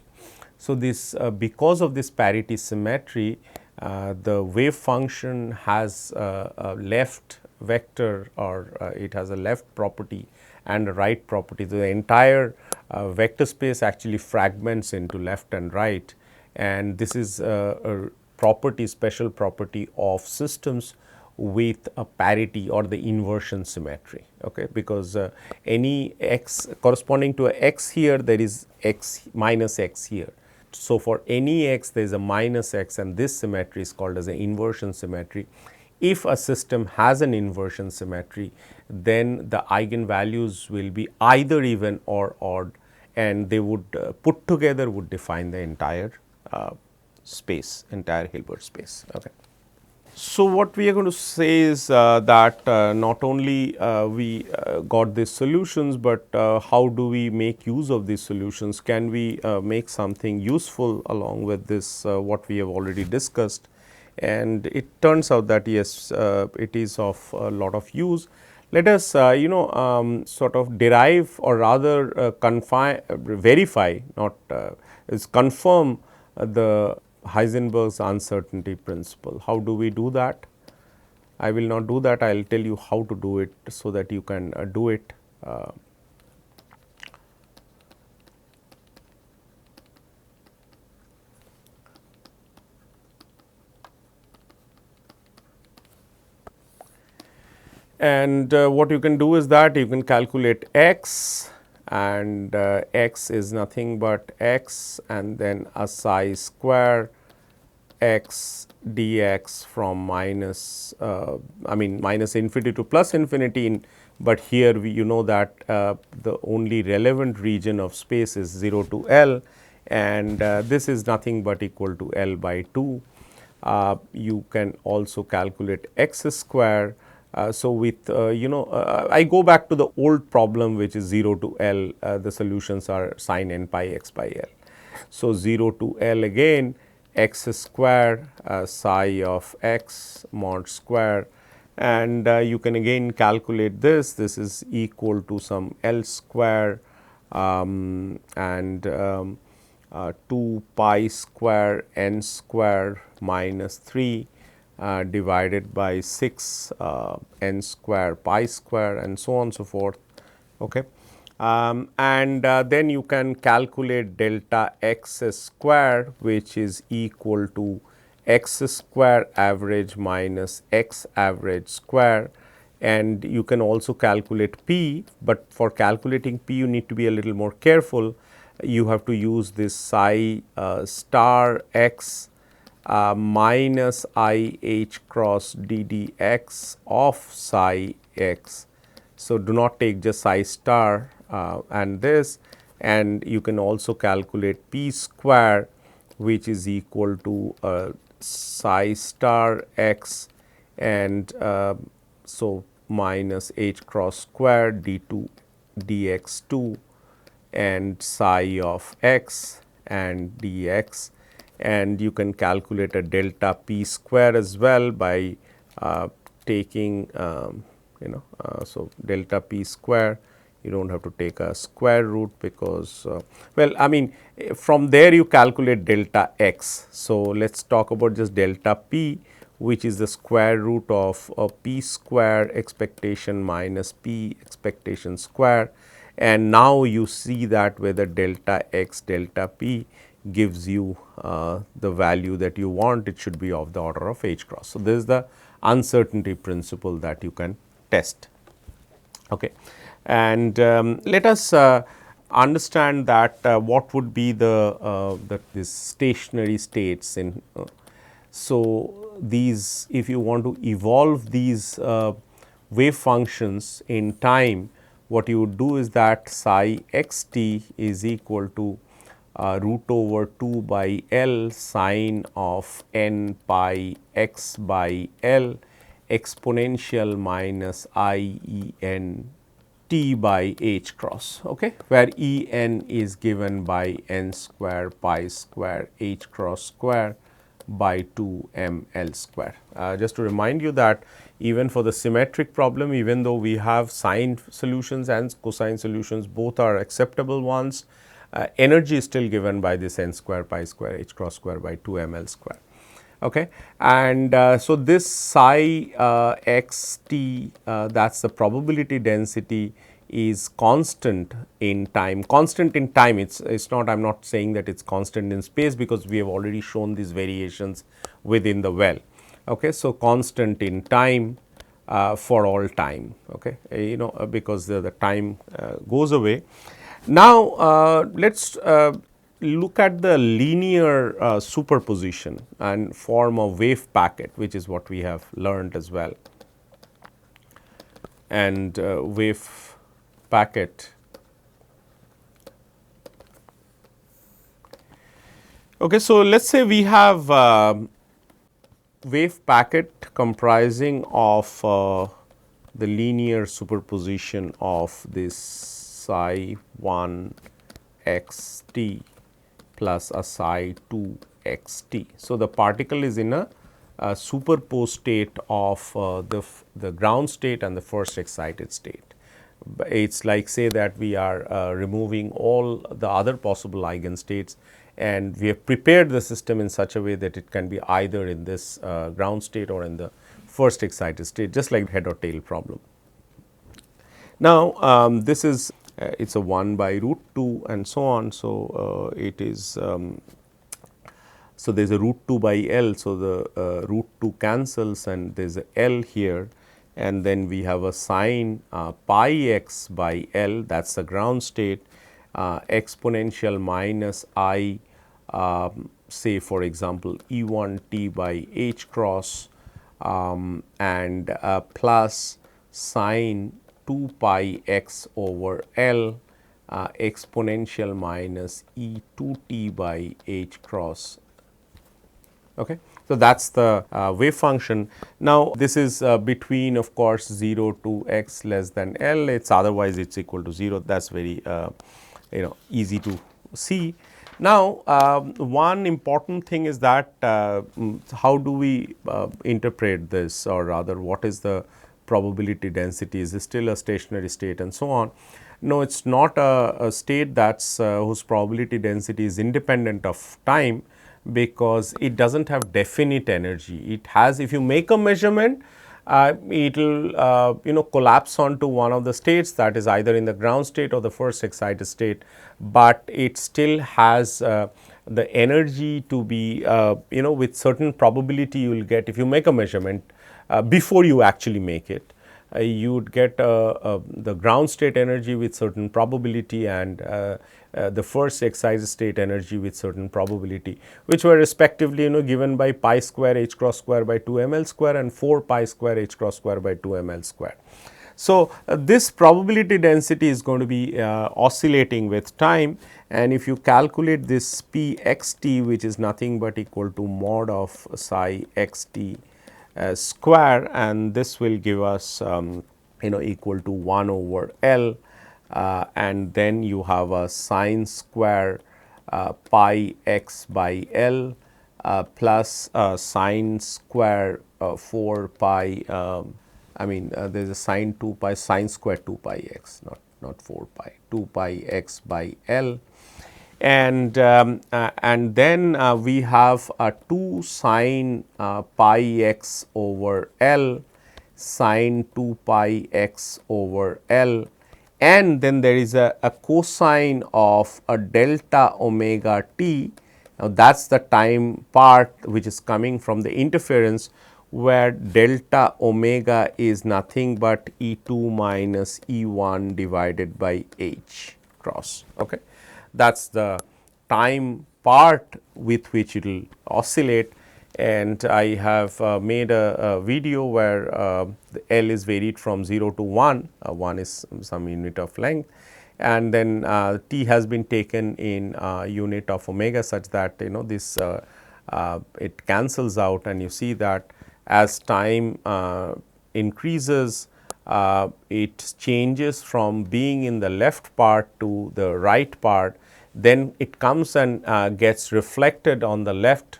So, this because of this parity symmetry, the wave function has a left vector, or it has a left property and a right property. So, the entire vector space actually fragments into left and right, and this is a property, special property of systems with a parity or the inversion symmetry. Okay, because any x corresponding to a x here, there is x minus x here. So, for any x there is a minus x, and this symmetry is called as an inversion symmetry. If a system has an inversion symmetry, then the eigenvalues will be either even or odd, and they would put together would define the entire space, entire Hilbert space. Okay. So, what we are going to say is that not only we got these solutions, but how do we make use of these solutions? Can we make something useful along with this what we have already discussed? And it turns out that yes, it is of a lot of use. Let us sort of derive, or rather verify, not is confirm the Heisenberg's uncertainty principle. How do we do that? I will not do that, I will tell you how to do it, so that you can do it. And what you can do is that you can calculate x, and x is nothing but x and then a psi square x dx from minus minus infinity to plus infinity, but here we that the only relevant region of space is 0 to L, and this is nothing but equal to L by 2. You can also calculate x square. So, with I go back to the old problem, which is 0 to L, the solutions are sin n pi x by L. So, 0 to L again, x square psi of x mod square, and you can again calculate this. This is equal to some L square and 2 pi square n square minus 3 divided by 6 n square pi square, and so on and so forth. Okay. And then you can calculate delta x square, which is equal to x square average minus x average square, and you can also calculate p, but for calculating p you need to be a little more careful. You have to use this psi star x minus I h cross d d x of psi x. So, do not take just psi star and this, and you can also calculate p square, which is equal to psi star x, and so minus h cross square d2 dx2 and psi of x and dx, and you can calculate a delta p square as well by taking so delta p square. You do not have to take a square root, because well, I mean, from there you calculate delta x. So, let us talk about just delta p, which is the square root of p square expectation minus p expectation square, and now you see that whether delta x delta p gives you the value that you want. It should be of the order of h cross. So, this is the uncertainty principle that you can test. Okay. And let us understand that what would be this stationary states in. So, these, if you want to evolve these wave functions in time, what you would do is that psi x t is equal to root over 2 by L sine of n pi x by L exponential minus I e n t by h cross, okay, where E n is given by n square pi square h cross square by 2 m L square. Just to remind you that even for the symmetric problem, even though we have sine solutions and cosine solutions, both are acceptable ones, energy is still given by this n square pi square h cross square by 2 m L square. Okay. And so, this psi x t, that is the probability density, is constant in time. Constant in time, it's not, I am not saying that it's constant in space, because we have already shown these variations within the well. Okay. So, constant in time for all time, okay, because the time goes away. Now, let us look at the linear superposition and form a wave packet, which is what we have learned as well. And wave packet. Okay, so let us say we have wave packet comprising of the linear superposition of this psi 1 x t plus a psi 2 x t. So, the particle is in a superposed state of the ground state and the first excited state. It is like, say that we are removing all the other possible eigenstates, and we have prepared the system in such a way that it can be either in this ground state or in the first excited state, just like head or tail problem. Now, this is it is a 1 by root 2 and so on. So, it is so there is a root 2 by L. So, the root 2 cancels and there is a L here, and then we have a sine pi x by L, that is the ground state, exponential minus I say for example E 1 t by h cross and plus sine 2 pi x over L exponential minus E 2 t by h cross. Okay. So, that is the wave function. Now, this is between, of course, 0 to x less than L, it is otherwise it is equal to 0, that is very easy to see. Now, one important thing is that how do we interpret this, or rather what is the probability density, is it still a stationary state and so on. No, it is not a state that's whose probability density is independent of time, because it does not have definite energy. It has, if you make a measurement, it will collapse onto one of the states, that is either in the ground state or the first excited state, but it still has the energy to be with certain probability you will get if you make a measurement before you actually make it. You would get the ground state energy with certain probability and the first excited state energy with certain probability, which were respectively given by pi square h cross square by 2 m L square and 4 pi square h cross square by 2 m L square. So, this probability density is going to be oscillating with time, and if you calculate this p x t, which is nothing but equal to mod of psi x t square, and this will give us equal to 1 over L, and then you have a sine square pi x by L plus sine square 4 pi, there is a sine 2 pi, sine square 2 pi x, not 4 pi, 2 pi x by L. And then we have 2 sine pi x over L, sine 2 pi x over L, and then there is a cosine of a delta omega t. Now, that is the time part which is coming from the interference, where delta omega is nothing but E2 minus E1 divided by H cross. Okay. That is the time part with which it will oscillate, and I have made a video where the L is varied from 0 to 1, 1 is some unit of length, and then T has been taken in unit of omega, such that this it cancels out, and you see that as time increases, it changes from being in the left part to the right part, then it comes and gets reflected on the left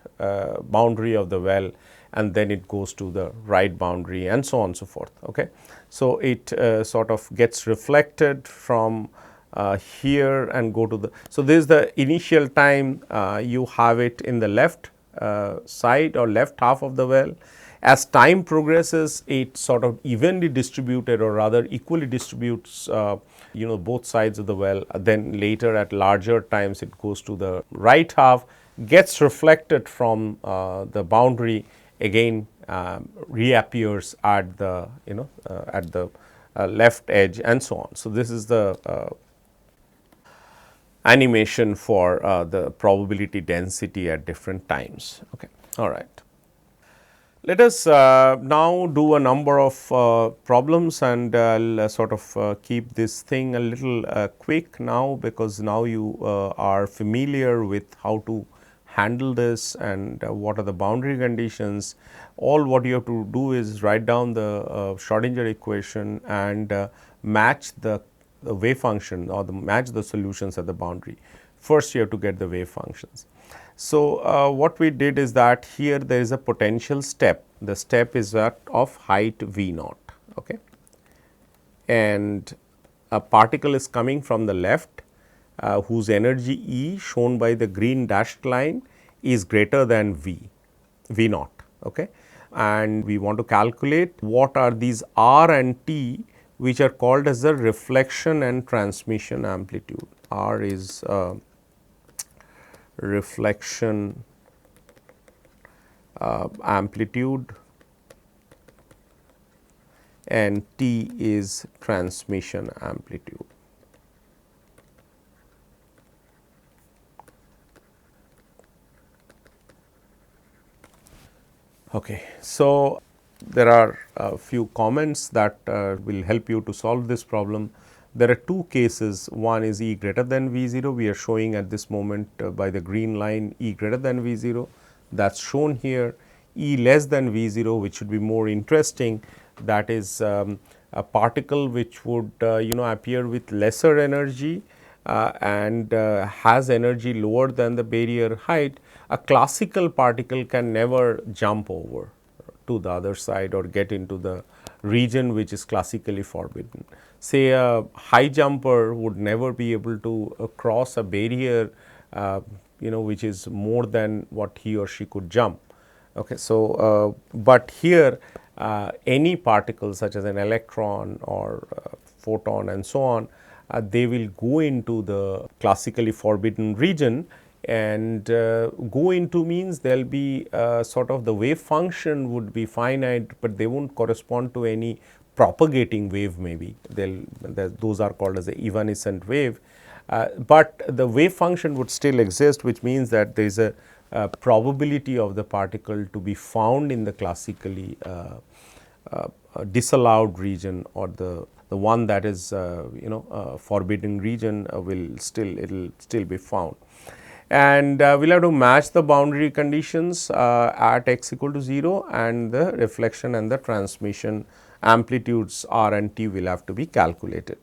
boundary of the well, and then it goes to the right boundary, and so on and so forth. Okay. So, it sort of gets reflected from here and go to the. So, this is the initial time you have it in the left side or left half of the well. As time progresses, it sort of evenly distributed, or rather equally distributes both sides of the well. Then later at larger times it goes to the right half, gets reflected from the boundary, again reappears at the left edge, and so on. So, this is the animation for the probability density at different times. Okay. All right. Let us now do a number of problems, and I will sort of keep this thing a little quick now, because now you are familiar with how to handle this and what are the boundary conditions. All what you have to do is write down the Schroedinger equation and match the wave function, or match the solutions at the boundary. First you have to get the wave functions. So, what we did is that here there is a potential step, the step is that of height V naught, okay, and a particle is coming from the left whose energy E, shown by the green dashed line, is greater than V naught, okay. And we want to calculate what are these R and T, which are called as the reflection and transmission amplitude. R is reflection amplitude, and T is transmission amplitude. Okay. So, there are a few comments that will help you to solve this problem. There are two cases, one is E greater than V 0, we are showing at this moment by the green line E greater than V 0, that is shown here. E less than V 0, which should be more interesting, that is a particle which would appear with lesser energy and has energy lower than the barrier height. A classical particle can never jump over to the other side or get into the region which is classically forbidden. Say a high jumper would never be able to cross a barrier which is more than what he or she could jump. Okay. So, but here any particle such as an electron or photon and so on, they will go into the classically forbidden region, and go into means there will be sort of the wave function would be finite, but they will not correspond to any propagating wave, maybe those are called as the evanescent wave, but the wave function would still exist, which means that there is a probability of the particle to be found in the classically disallowed region, or the one that is forbidden region will still be found. And we will have to match the boundary conditions at x equal to 0, and the reflection and the transmission amplitudes R and T will have to be calculated.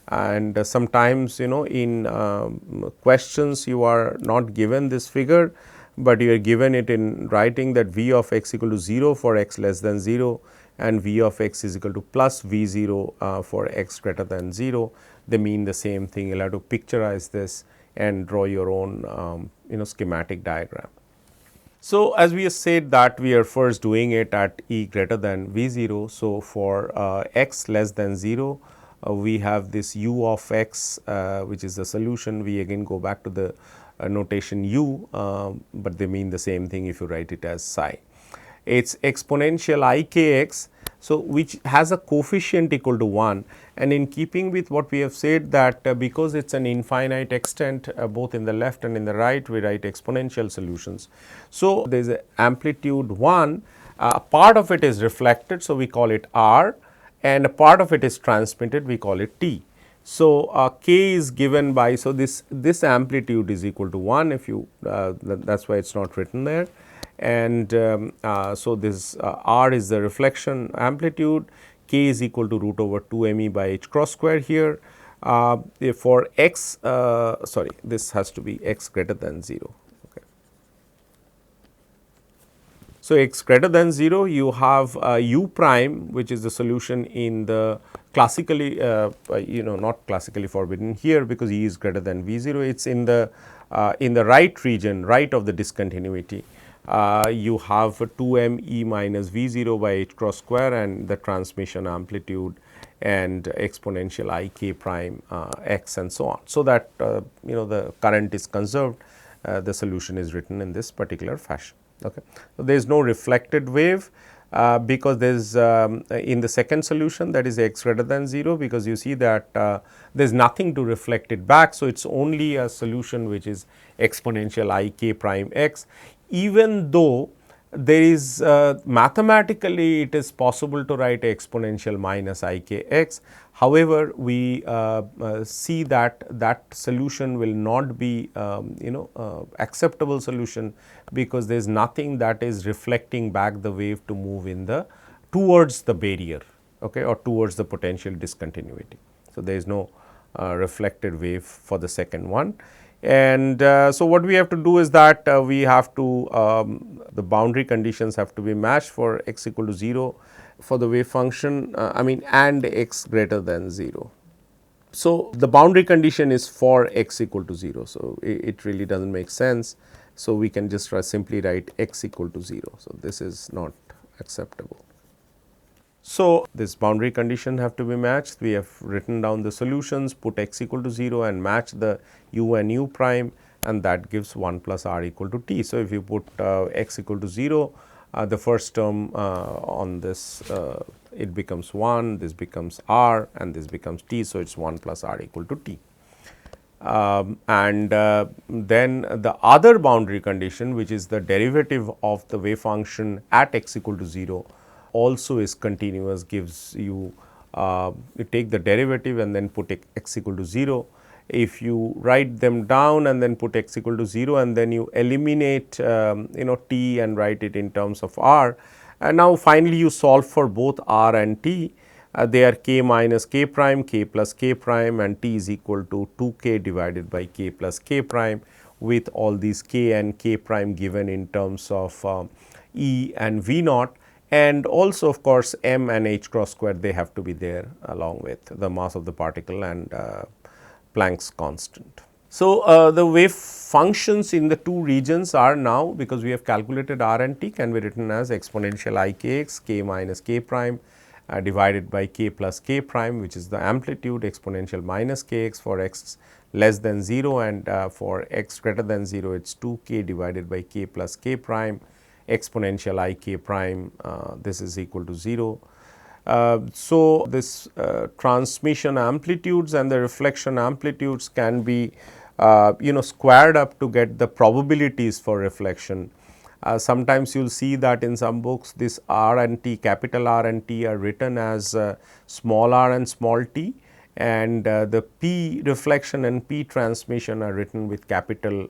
And sometimes in questions you are not given this figure, but you are given it in writing that V of x equal to 0 for x less than 0, and V of x is equal to plus V 0 for x greater than 0. They mean the same thing. You will have to picturize this and draw your own schematic diagram. So, as we have said that we are first doing it at E greater than V 0. So, for x less than 0, we have this u of x which is the solution. We again go back to the notation u, but they mean the same thing if you write it as psi. it's exponential ikx, so which has a coefficient equal to 1, and in keeping with what we have said that because it is an infinite extent both in the left and in the right, we write exponential solutions. So, there is a amplitude 1, part of it is reflected, so we call it r, and a part of it is transmitted, we call it t. So, k is given by, so this amplitude is equal to 1, if you that is why it is not written there, and so this r is the reflection amplitude, k is equal to root over 2 m e by h cross square here. For x, sorry, this has to be x greater than 0. Okay. So, x greater than 0, you have u prime, which is the solution in the classically not classically forbidden here, because E is greater than V 0, it is in the right region, right of the discontinuity. You have 2 m E minus V 0 by h cross square and the transmission amplitude and exponential I k prime x and so on. So, that the current is conserved, the solution is written in this particular fashion. Okay. So, there is no reflected wave because there is in the second solution, that is x greater than 0, because you see that there is nothing to reflect it back. So, it is only a solution which is exponential I k prime x, even though there is mathematically it is possible to write exponential minus I k x. However, we see that that solution will not be acceptable solution, because there is nothing that is reflecting back the wave to move in the towards the barrier, okay, or towards the potential discontinuity. So, there is no reflected wave for the second one. And so, what we have to do is that we have to the boundary conditions have to be matched for x equal to 0 for the wave function and x greater than 0. So, the boundary condition is for x equal to 0. So, it really does not make sense. So, we can just simply write x equal to 0. So, this is not acceptable. So, this boundary condition have to be matched. We have written down the solutions, put x equal to 0 and match the u and u prime, and that gives 1 plus r equal to t. So, if you put x equal to 0, the first term on this it becomes 1, this becomes r and this becomes t. So, it is 1 plus r equal to t. Then the other boundary condition, which is the derivative of the wave function at x equal to 0, also is continuous, gives you take the derivative and then put x equal to 0. If you write them down and then put x equal to 0 and then you eliminate t and write it in terms of r, and now finally you solve for both r and t. They are k minus k prime, k plus k prime, and t is equal to 2k divided by k plus k prime, with all these k and k prime given in terms of E and V naught, and also of course m and h cross square, they have to be there along with the mass of the particle and Planck's constant. So, the wave functions in the two regions are now, because we have calculated r and t, can be written as exponential I k x, k minus k prime divided by k plus k prime, which is the amplitude, exponential minus k x for x less than 0, and for x greater than 0 it is 2k divided by k plus k prime, exponential I k prime, this is equal to 0. So, this transmission amplitudes and the reflection amplitudes can be squared up to get the probabilities for reflection. Sometimes you will see that in some books this r and t, capital R and T, are written as small r and small t, and the P reflection and P transmission are written with capital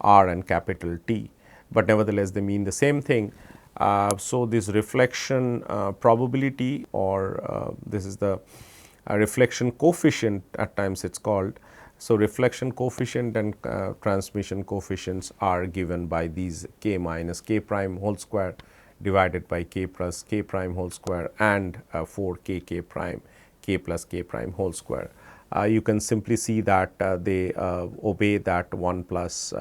R and capital T, but nevertheless they mean the same thing. So, this reflection probability, or this is the reflection coefficient, at times it is called. So, reflection coefficient and transmission coefficients are given by these k minus k prime whole square divided by k plus k prime whole square and 4 k prime k plus k prime whole square. You can simply see that they obey that 1 plus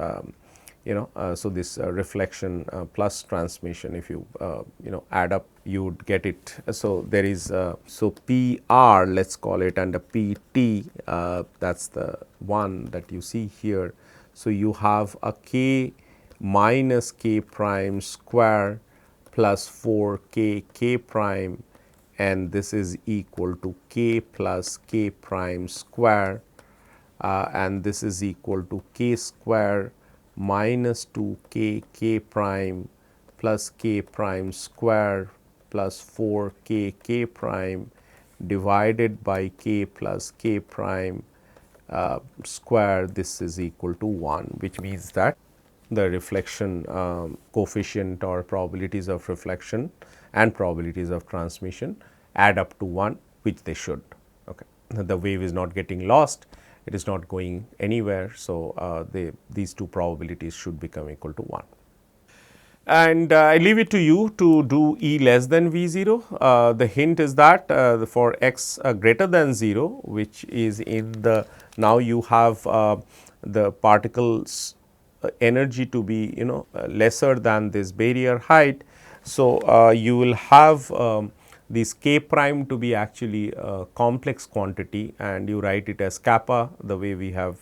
so this reflection plus transmission, if you add up, you would get it. So, there is so P r, let us call it, and a P t, that is the one that you see here. So, you have a k minus k prime square plus 4 k k prime, and this is equal to k plus k prime square, and this is equal to k square minus 2 k k prime plus k prime square plus 4 k k prime divided by k plus k prime square. This is equal to 1, which means that the reflection coefficient or probabilities of reflection and probabilities of transmission add up to 1, which they should. Okay. The wave is not getting lost, it is not going anywhere. So, these two probabilities should become equal to 1. And I leave it to you to do E less than V 0. The hint is that for x greater than 0, which is in the, now you have the particles energy to be lesser than this barrier height. So, you will have this k prime to be actually a complex quantity, and you write it as kappa, the way we have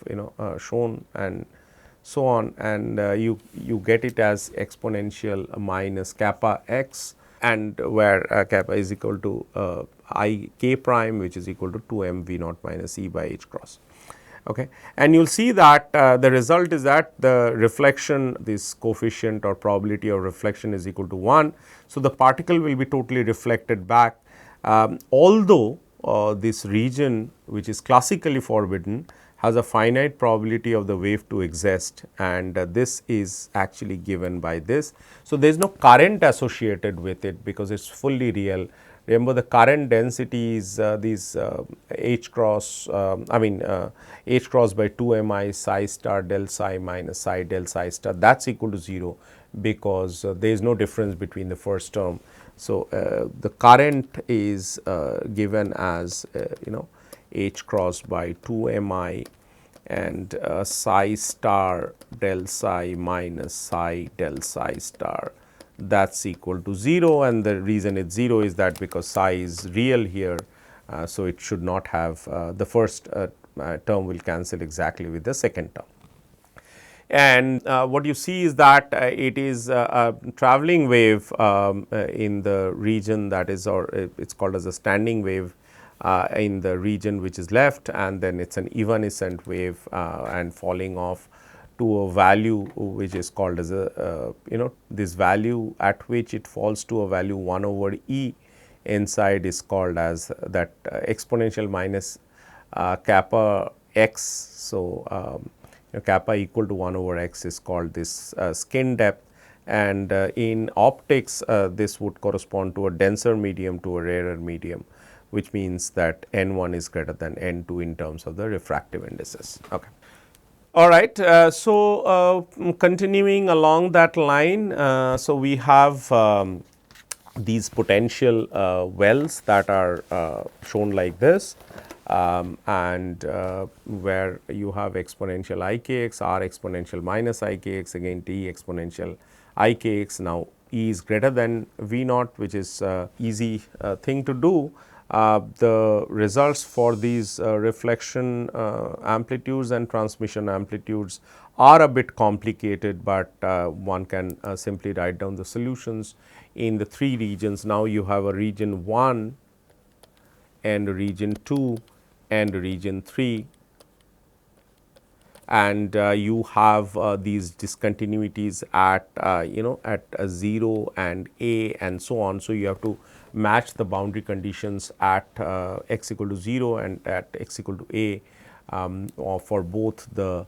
shown, and so on, and you get it as exponential minus kappa x, and where kappa is equal to I k prime, which is equal to 2 m v naught minus E by h cross. Okay. And you will see that the result is that the reflection, this coefficient or probability of reflection is equal to 1. So, the particle will be totally reflected back, although this region, which is classically forbidden, has a finite probability of the wave to exist, and this is actually given by this. So, there is no current associated with it because it is fully real. Remember, the current density is these h cross, h cross by 2 m I psi star del psi minus psi del psi star, that is equal to 0, because there is no difference between the first term. So, the current is given as h cross by 2 m I and psi star del psi minus psi del psi star, that is equal to 0, and the reason it is 0 is that because psi is real here. So, it should not have the first term will cancel exactly with the second term. And what you see is that it is a travelling wave in the region that is, or it is called as a standing wave in the region which is left, and then it is an evanescent wave and falling off to a value which is called as a this value at which it falls to a value 1 over E inside is called as that exponential minus kappa x. So, kappa equal to 1 over x is called this skin depth, and in optics this would correspond to a denser medium to a rarer medium, which means that n 1 is greater than n 2 in terms of the refractive indices. Okay. All right. Continuing along that line, so we have these potential wells that are shown like this, and where you have exponential I k x, r exponential minus I k x, again t exponential I k x. Now, E is greater than V naught, which is easy thing to do. The results for these reflection amplitudes and transmission amplitudes are a bit complicated, but one can simply write down the solutions in the 3 regions. Now, you have a region 1 and a region 2 and a region 3, and you have these discontinuities at at 0 and a and so on. So, you have to match the boundary conditions at x equal to 0 and at x equal to a or for both the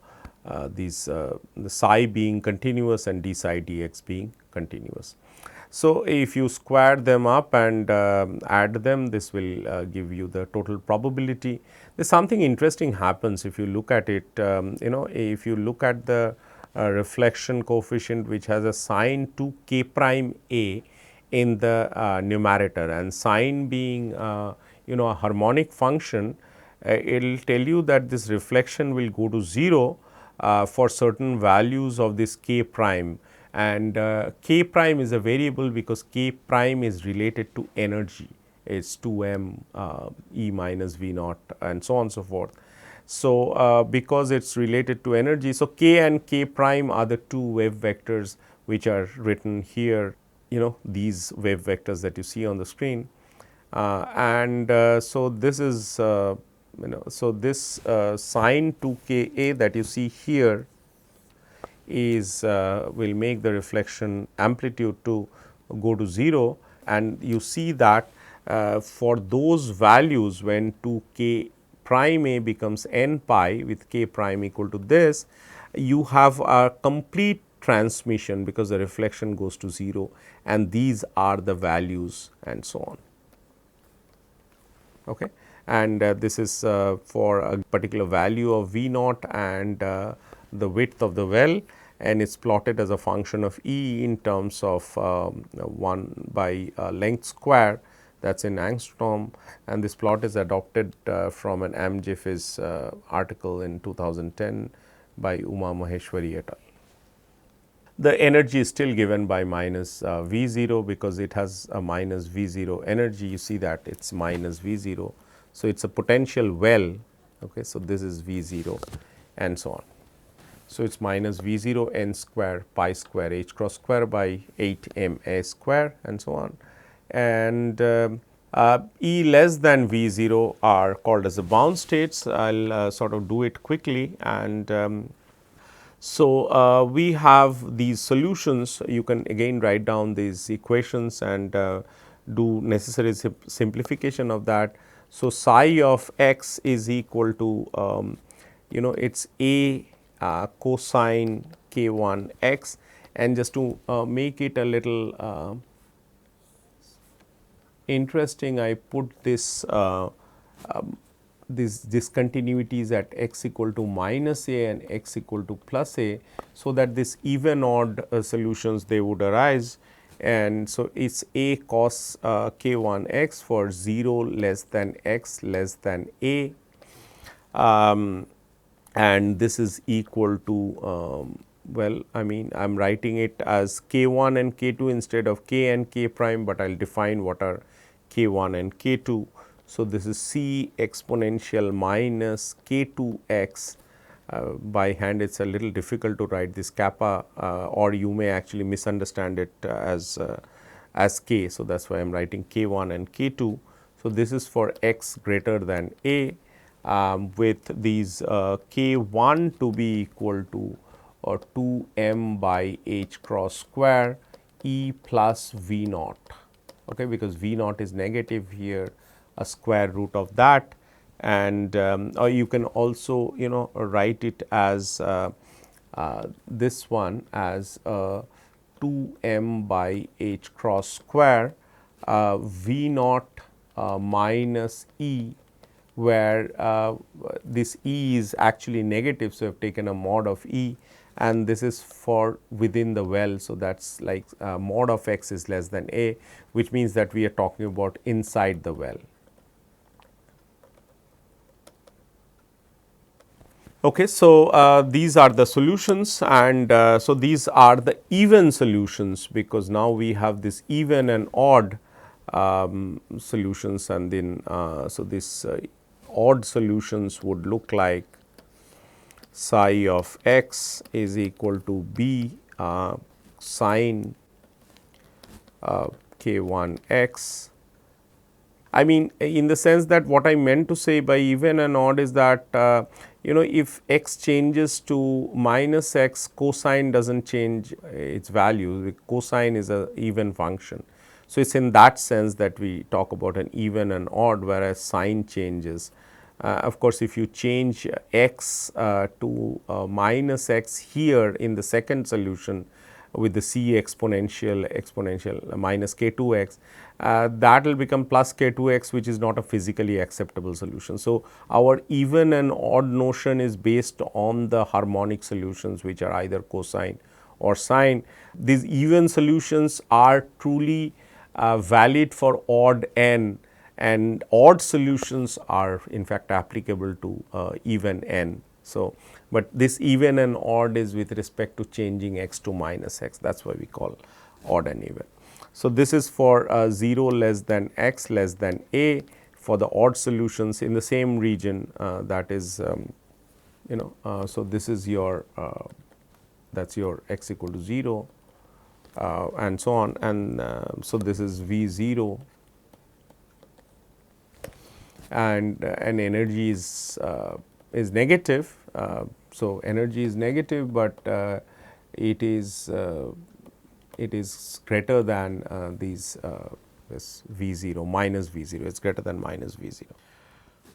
psi being continuous and d psi dx being continuous. So, if you square them up and add them, this will give you the total probability. There is something interesting happens if you look at it. If you look at the reflection coefficient, which has a sign 2 k prime a in the numerator, and sign being a harmonic function, it will tell you that this reflection will go to 0 for certain values of this k prime, and k prime is a variable because k prime is related to energy. It is 2 m E minus V naught and so on and so forth. So, because it is related to energy, so k and k prime are the 2 wave vectors which are written here. these wave vectors that you see on the screen. So this is so this sine 2 k a that you see here is will make the reflection amplitude to go to 0, and you see that for those values when 2 k prime a becomes n pi with k prime equal to this, you have a complete transmission because the reflection goes to 0, and these are the values and so on. Okay. And this is for a particular value of V naught and the width of the well, and it is plotted as a function of E in terms of 1 by length square, that is in angstrom, and this plot is adopted from an Amjeff's article in 2010 by Uma Maheshwari et al. The energy is still given by minus V 0 because it has a minus V 0 energy. You see that it is minus V 0. So, it is a potential well. Okay. So, this is V 0 and so on. So, it is minus V 0 n square pi square h cross square by 8 m a square and so on. And E less than V 0 are called as the bound states. I will sort of do it quickly. And so, we have these solutions. You can again write down these equations and do necessary simplification of that. So, psi of x is equal to it is a cosine k 1 x, and just to make it a little interesting, I put this these discontinuities at x equal to minus a and x equal to plus a, so that this even odd solutions they would arise. And so, it is a cos k 1 x for 0 less than x less than a, and this is equal to well, I mean I am writing it as k 1 and k 2 instead of k and k prime, but I will define what are k 1 and k 2. So, this is c exponential minus k 2 x. By hand it is a little difficult to write this kappa, or you may actually misunderstand it as k. So, that is why I am writing k 1 and k 2. So, this is for x greater than a, with these k 1 to be equal to 2 m by h cross square E plus V naught, okay, because V naught is negative here, a square root of that. And or you can also write it as this one as 2 m by h cross square V naught minus E, where this E is actually negative. So, I have taken a mod of E, and this is for within the well. So, that is like mod of x is less than a, which means that we are talking about inside the well. Okay. So, these are the solutions, and so these are the even solutions, because now we have this even and odd solutions, and then so this odd solutions would look like psi of x is equal to b sine k 1 x. I mean, in the sense that what I meant to say by even and odd is that if x changes to minus x, cosine does not change its value. Cosine is a even function. So, it is in that sense that we talk about an even and odd, whereas sine changes. Of course, if you change x to minus x here in the second solution with the c exponential minus k 2 x, that will become plus k 2 x, which is not a physically acceptable solution. So, our even and odd notion is based on the harmonic solutions, which are either cosine or sine. These even solutions are truly valid for odd n, and odd solutions are in fact applicable to even n. So, but this even and odd is with respect to changing x to minus x, that is why we call odd and even. So, this is for 0 less than x less than a for the odd solutions in the same region, that is so this is your that is your x equal to 0, and so on, and so this is V 0, and energy is negative. So, energy is negative, but it is greater than this V 0 minus V 0, it is greater than minus V 0.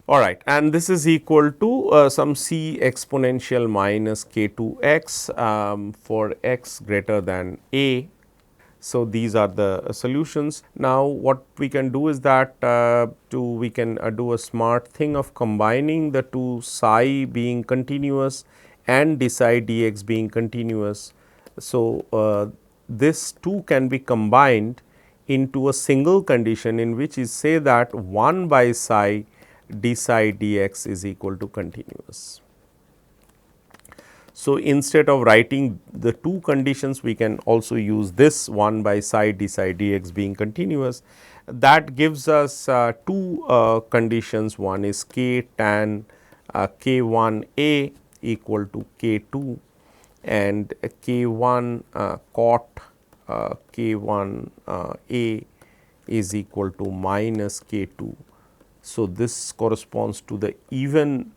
All right, and this is equal to some c exponential minus k 2 x for x greater than a. So, these are the solutions. Now, what we can do is that we can do a smart thing of combining the two, psi being continuous and d psi dx being continuous. So, this two can be combined into a single condition in which is say that 1 by psi d psi dx is equal to continuous. So, instead of writing the two conditions, we can also use this 1 by psi d psi dx being continuous. That gives us two conditions. One is k tan k 1 a equal to k 2 and k 1 cot k 1 a is equal to minus k 2. So, this corresponds to the even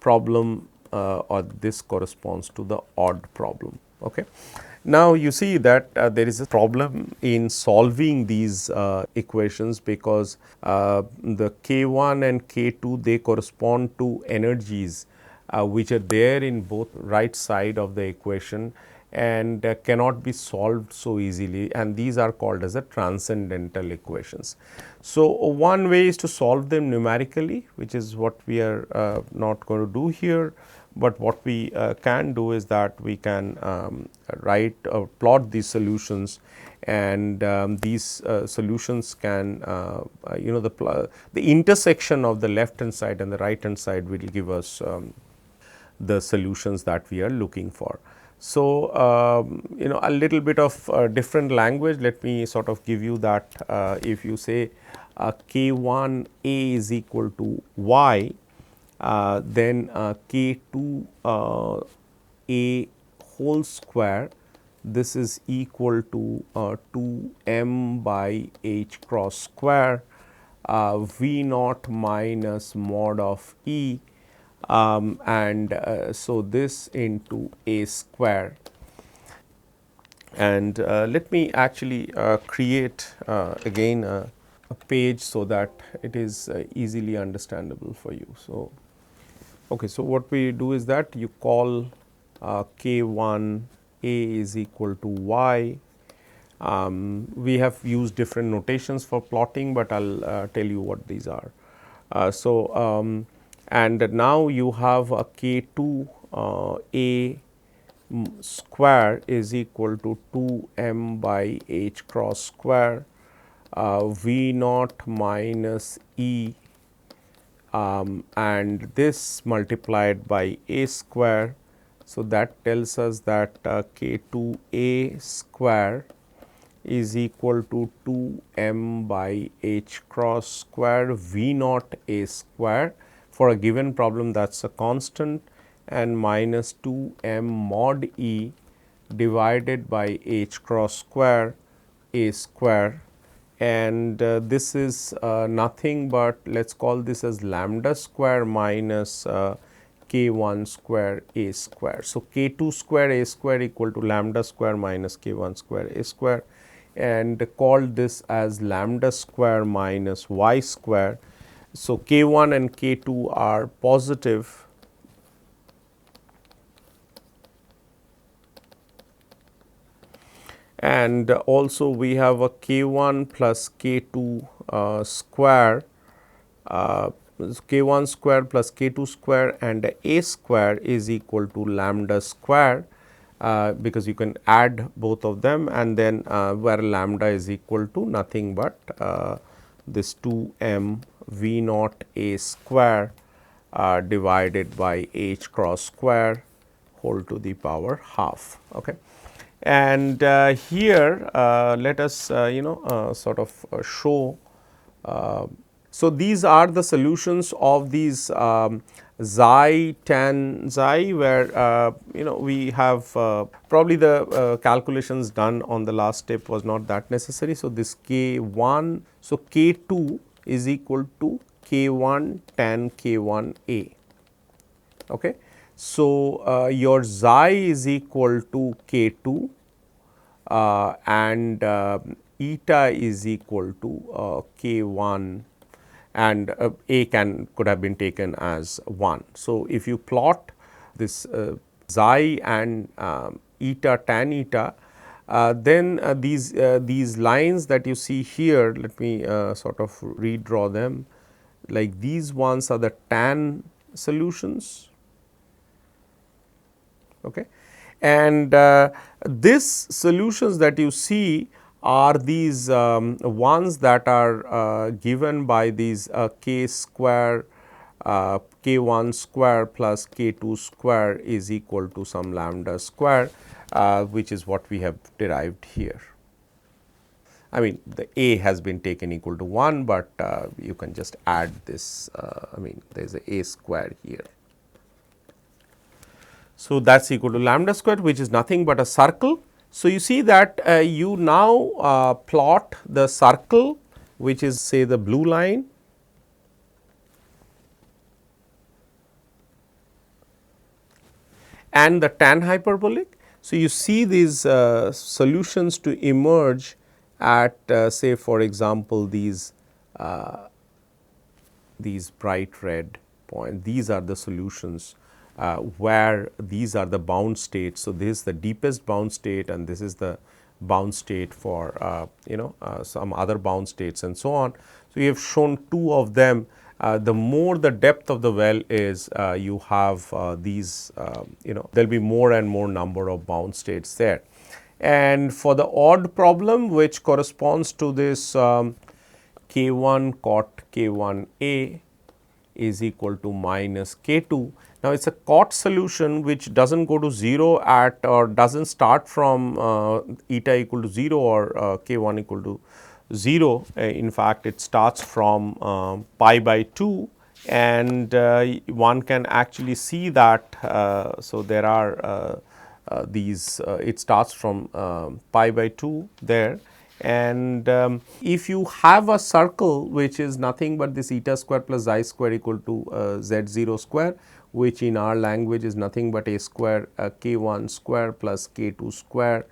problem or this corresponds to the odd problem. Okay. Now, you see that there is a problem in solving these equations, because the k 1 and k 2 they correspond to energies which are there in both right side of the equation and cannot be solved so easily, and these are called as the transcendental equations. So, one way is to solve them numerically, which is what we are not going to do here, but what we can do is that we can write or plot these solutions, and these solutions can the intersection of the left hand side and the right hand side will give us the solutions that we are looking for. So, a little bit of different language, let me sort of give you that. If you say k 1 a is equal to y, then k 2 a whole square, this is equal to 2 m by h cross square v naught minus mod of e, and so this into a square. And let me actually create again a page so that it is easily understandable for you. So, okay, so what we do is that you call k 1 a is equal to y. We have used different notations for plotting, but I will tell you what these are. And now you have a k 2 a square is equal to 2 m by h cross square v naught minus e, and this multiplied by a square. So, that tells us that k 2 a square is equal to 2 m by h cross square v naught a square. For a given problem, that is a constant, and minus 2 m mod e divided by h cross square a square, and this is nothing but, let us call this as lambda square minus k 1 square a square. So, k 2 square a square equal to lambda square minus k 1 square a square, and call this as lambda square minus y square. So, k 1 and k 2 are positive, and also we have a k 1 plus k 2 square, k 1 square plus k 2 square, and a square is equal to lambda square, because you can add both of them, and then where lambda is equal to nothing but this 2 m v naught a square divided by h cross square whole to the power half. Okay. And here let us sort of show. So, these are the solutions of these xi tan xi, where we have probably the calculations done on the last step was not that necessary. So, this k 1, so k 2 is equal to k 1 tan k 1 a. Okay. So, your xi is equal to k 2 and eta is equal to k 1, and a could have been taken as 1. So, if you plot this xi and eta tan eta, then these lines that you see here, let me sort of redraw them, like these ones are the tan solutions. Okay. And this solutions that you see are these ones that are given by these k square k 1 square plus k 2 square is equal to some lambda square, which is what we have derived here. I mean, the a has been taken equal to 1, but you can just add this, I mean, there is a square here. So, that is equal to lambda square, which is nothing but a circle. So, you see that you now plot the circle, which is say the blue line, and the tan hyperbolic. So, you see these solutions to emerge at say for example, these bright red point, these are the solutions where these are the bound states. So, this is the deepest bound state and this is the bound state for some other bound states and so on. So, we have shown two of them. The more the depth of the well is, you have these there will be more and more number of bound states there. And for the odd problem, which corresponds to this k 1 cot k 1 a is equal to minus k 2. Now, it is a cot solution which does not go to 0 at or does not start from eta equal to 0 or k 1 equal to 0. In fact, it starts from pi by 2, and one can actually see that. So, there are these it starts from pi by 2 there. And if you have a circle which is nothing but this eta square plus xi square equal to z 0 square, which in our language is nothing but a square k 1 square plus k 2 square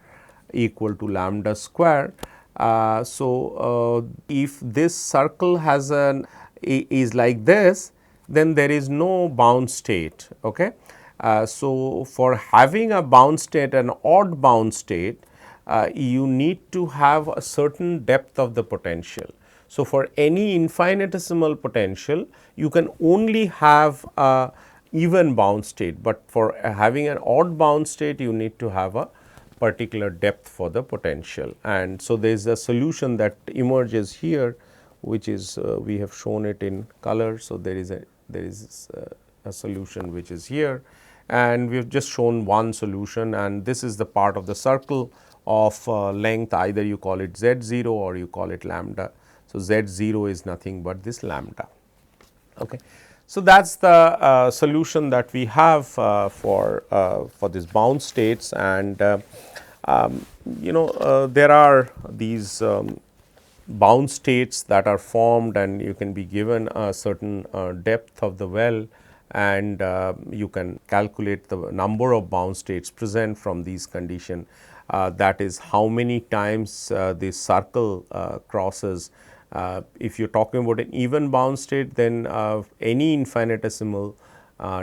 equal to lambda square. If this circle has an is like this, then there is no bound state. Okay. So, for having a bound state, an odd bound state, you need to have a certain depth of the potential. So, for any infinitesimal potential, you can only have a even bound state, but for having an odd bound state, you need to have a particular depth for the potential. And so, there is a solution that emerges here, which is we have shown it in color. So, there is a solution which is here, and we have just shown one solution, and this is the part of the circle of length, either you call it z 0 or you call it lambda. So, z 0 is nothing but this lambda. Okay. So, that is the solution that we have for these bound states, and there are these bound states that are formed, and you can be given a certain depth of the well, and you can calculate the number of bound states present from these conditions. That is how many times this circle crosses. If you are talking about an even bound state, then any infinitesimal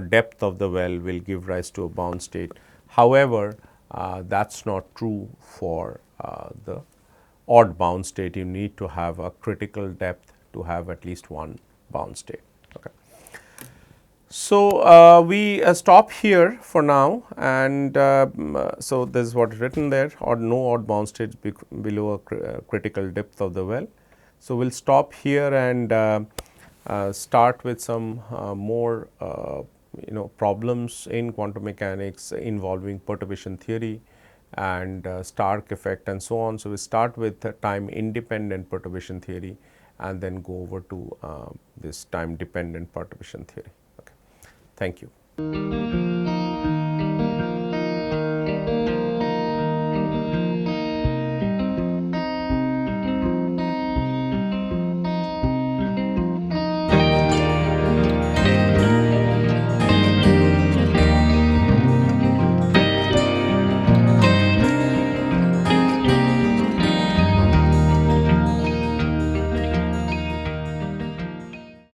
depth of the well will give rise to a bound state. However, that is not true for the odd bound state. You need to have a critical depth to have at least one bound state. Okay. So, we stop here for now, and so this is what is written there, or no odd bound states below a critical depth of the well. So, we will stop here and start with some more problems in quantum mechanics involving perturbation theory and Stark effect and so on. So, we start with time independent perturbation theory and then go over to this time dependent perturbation theory. Thank you.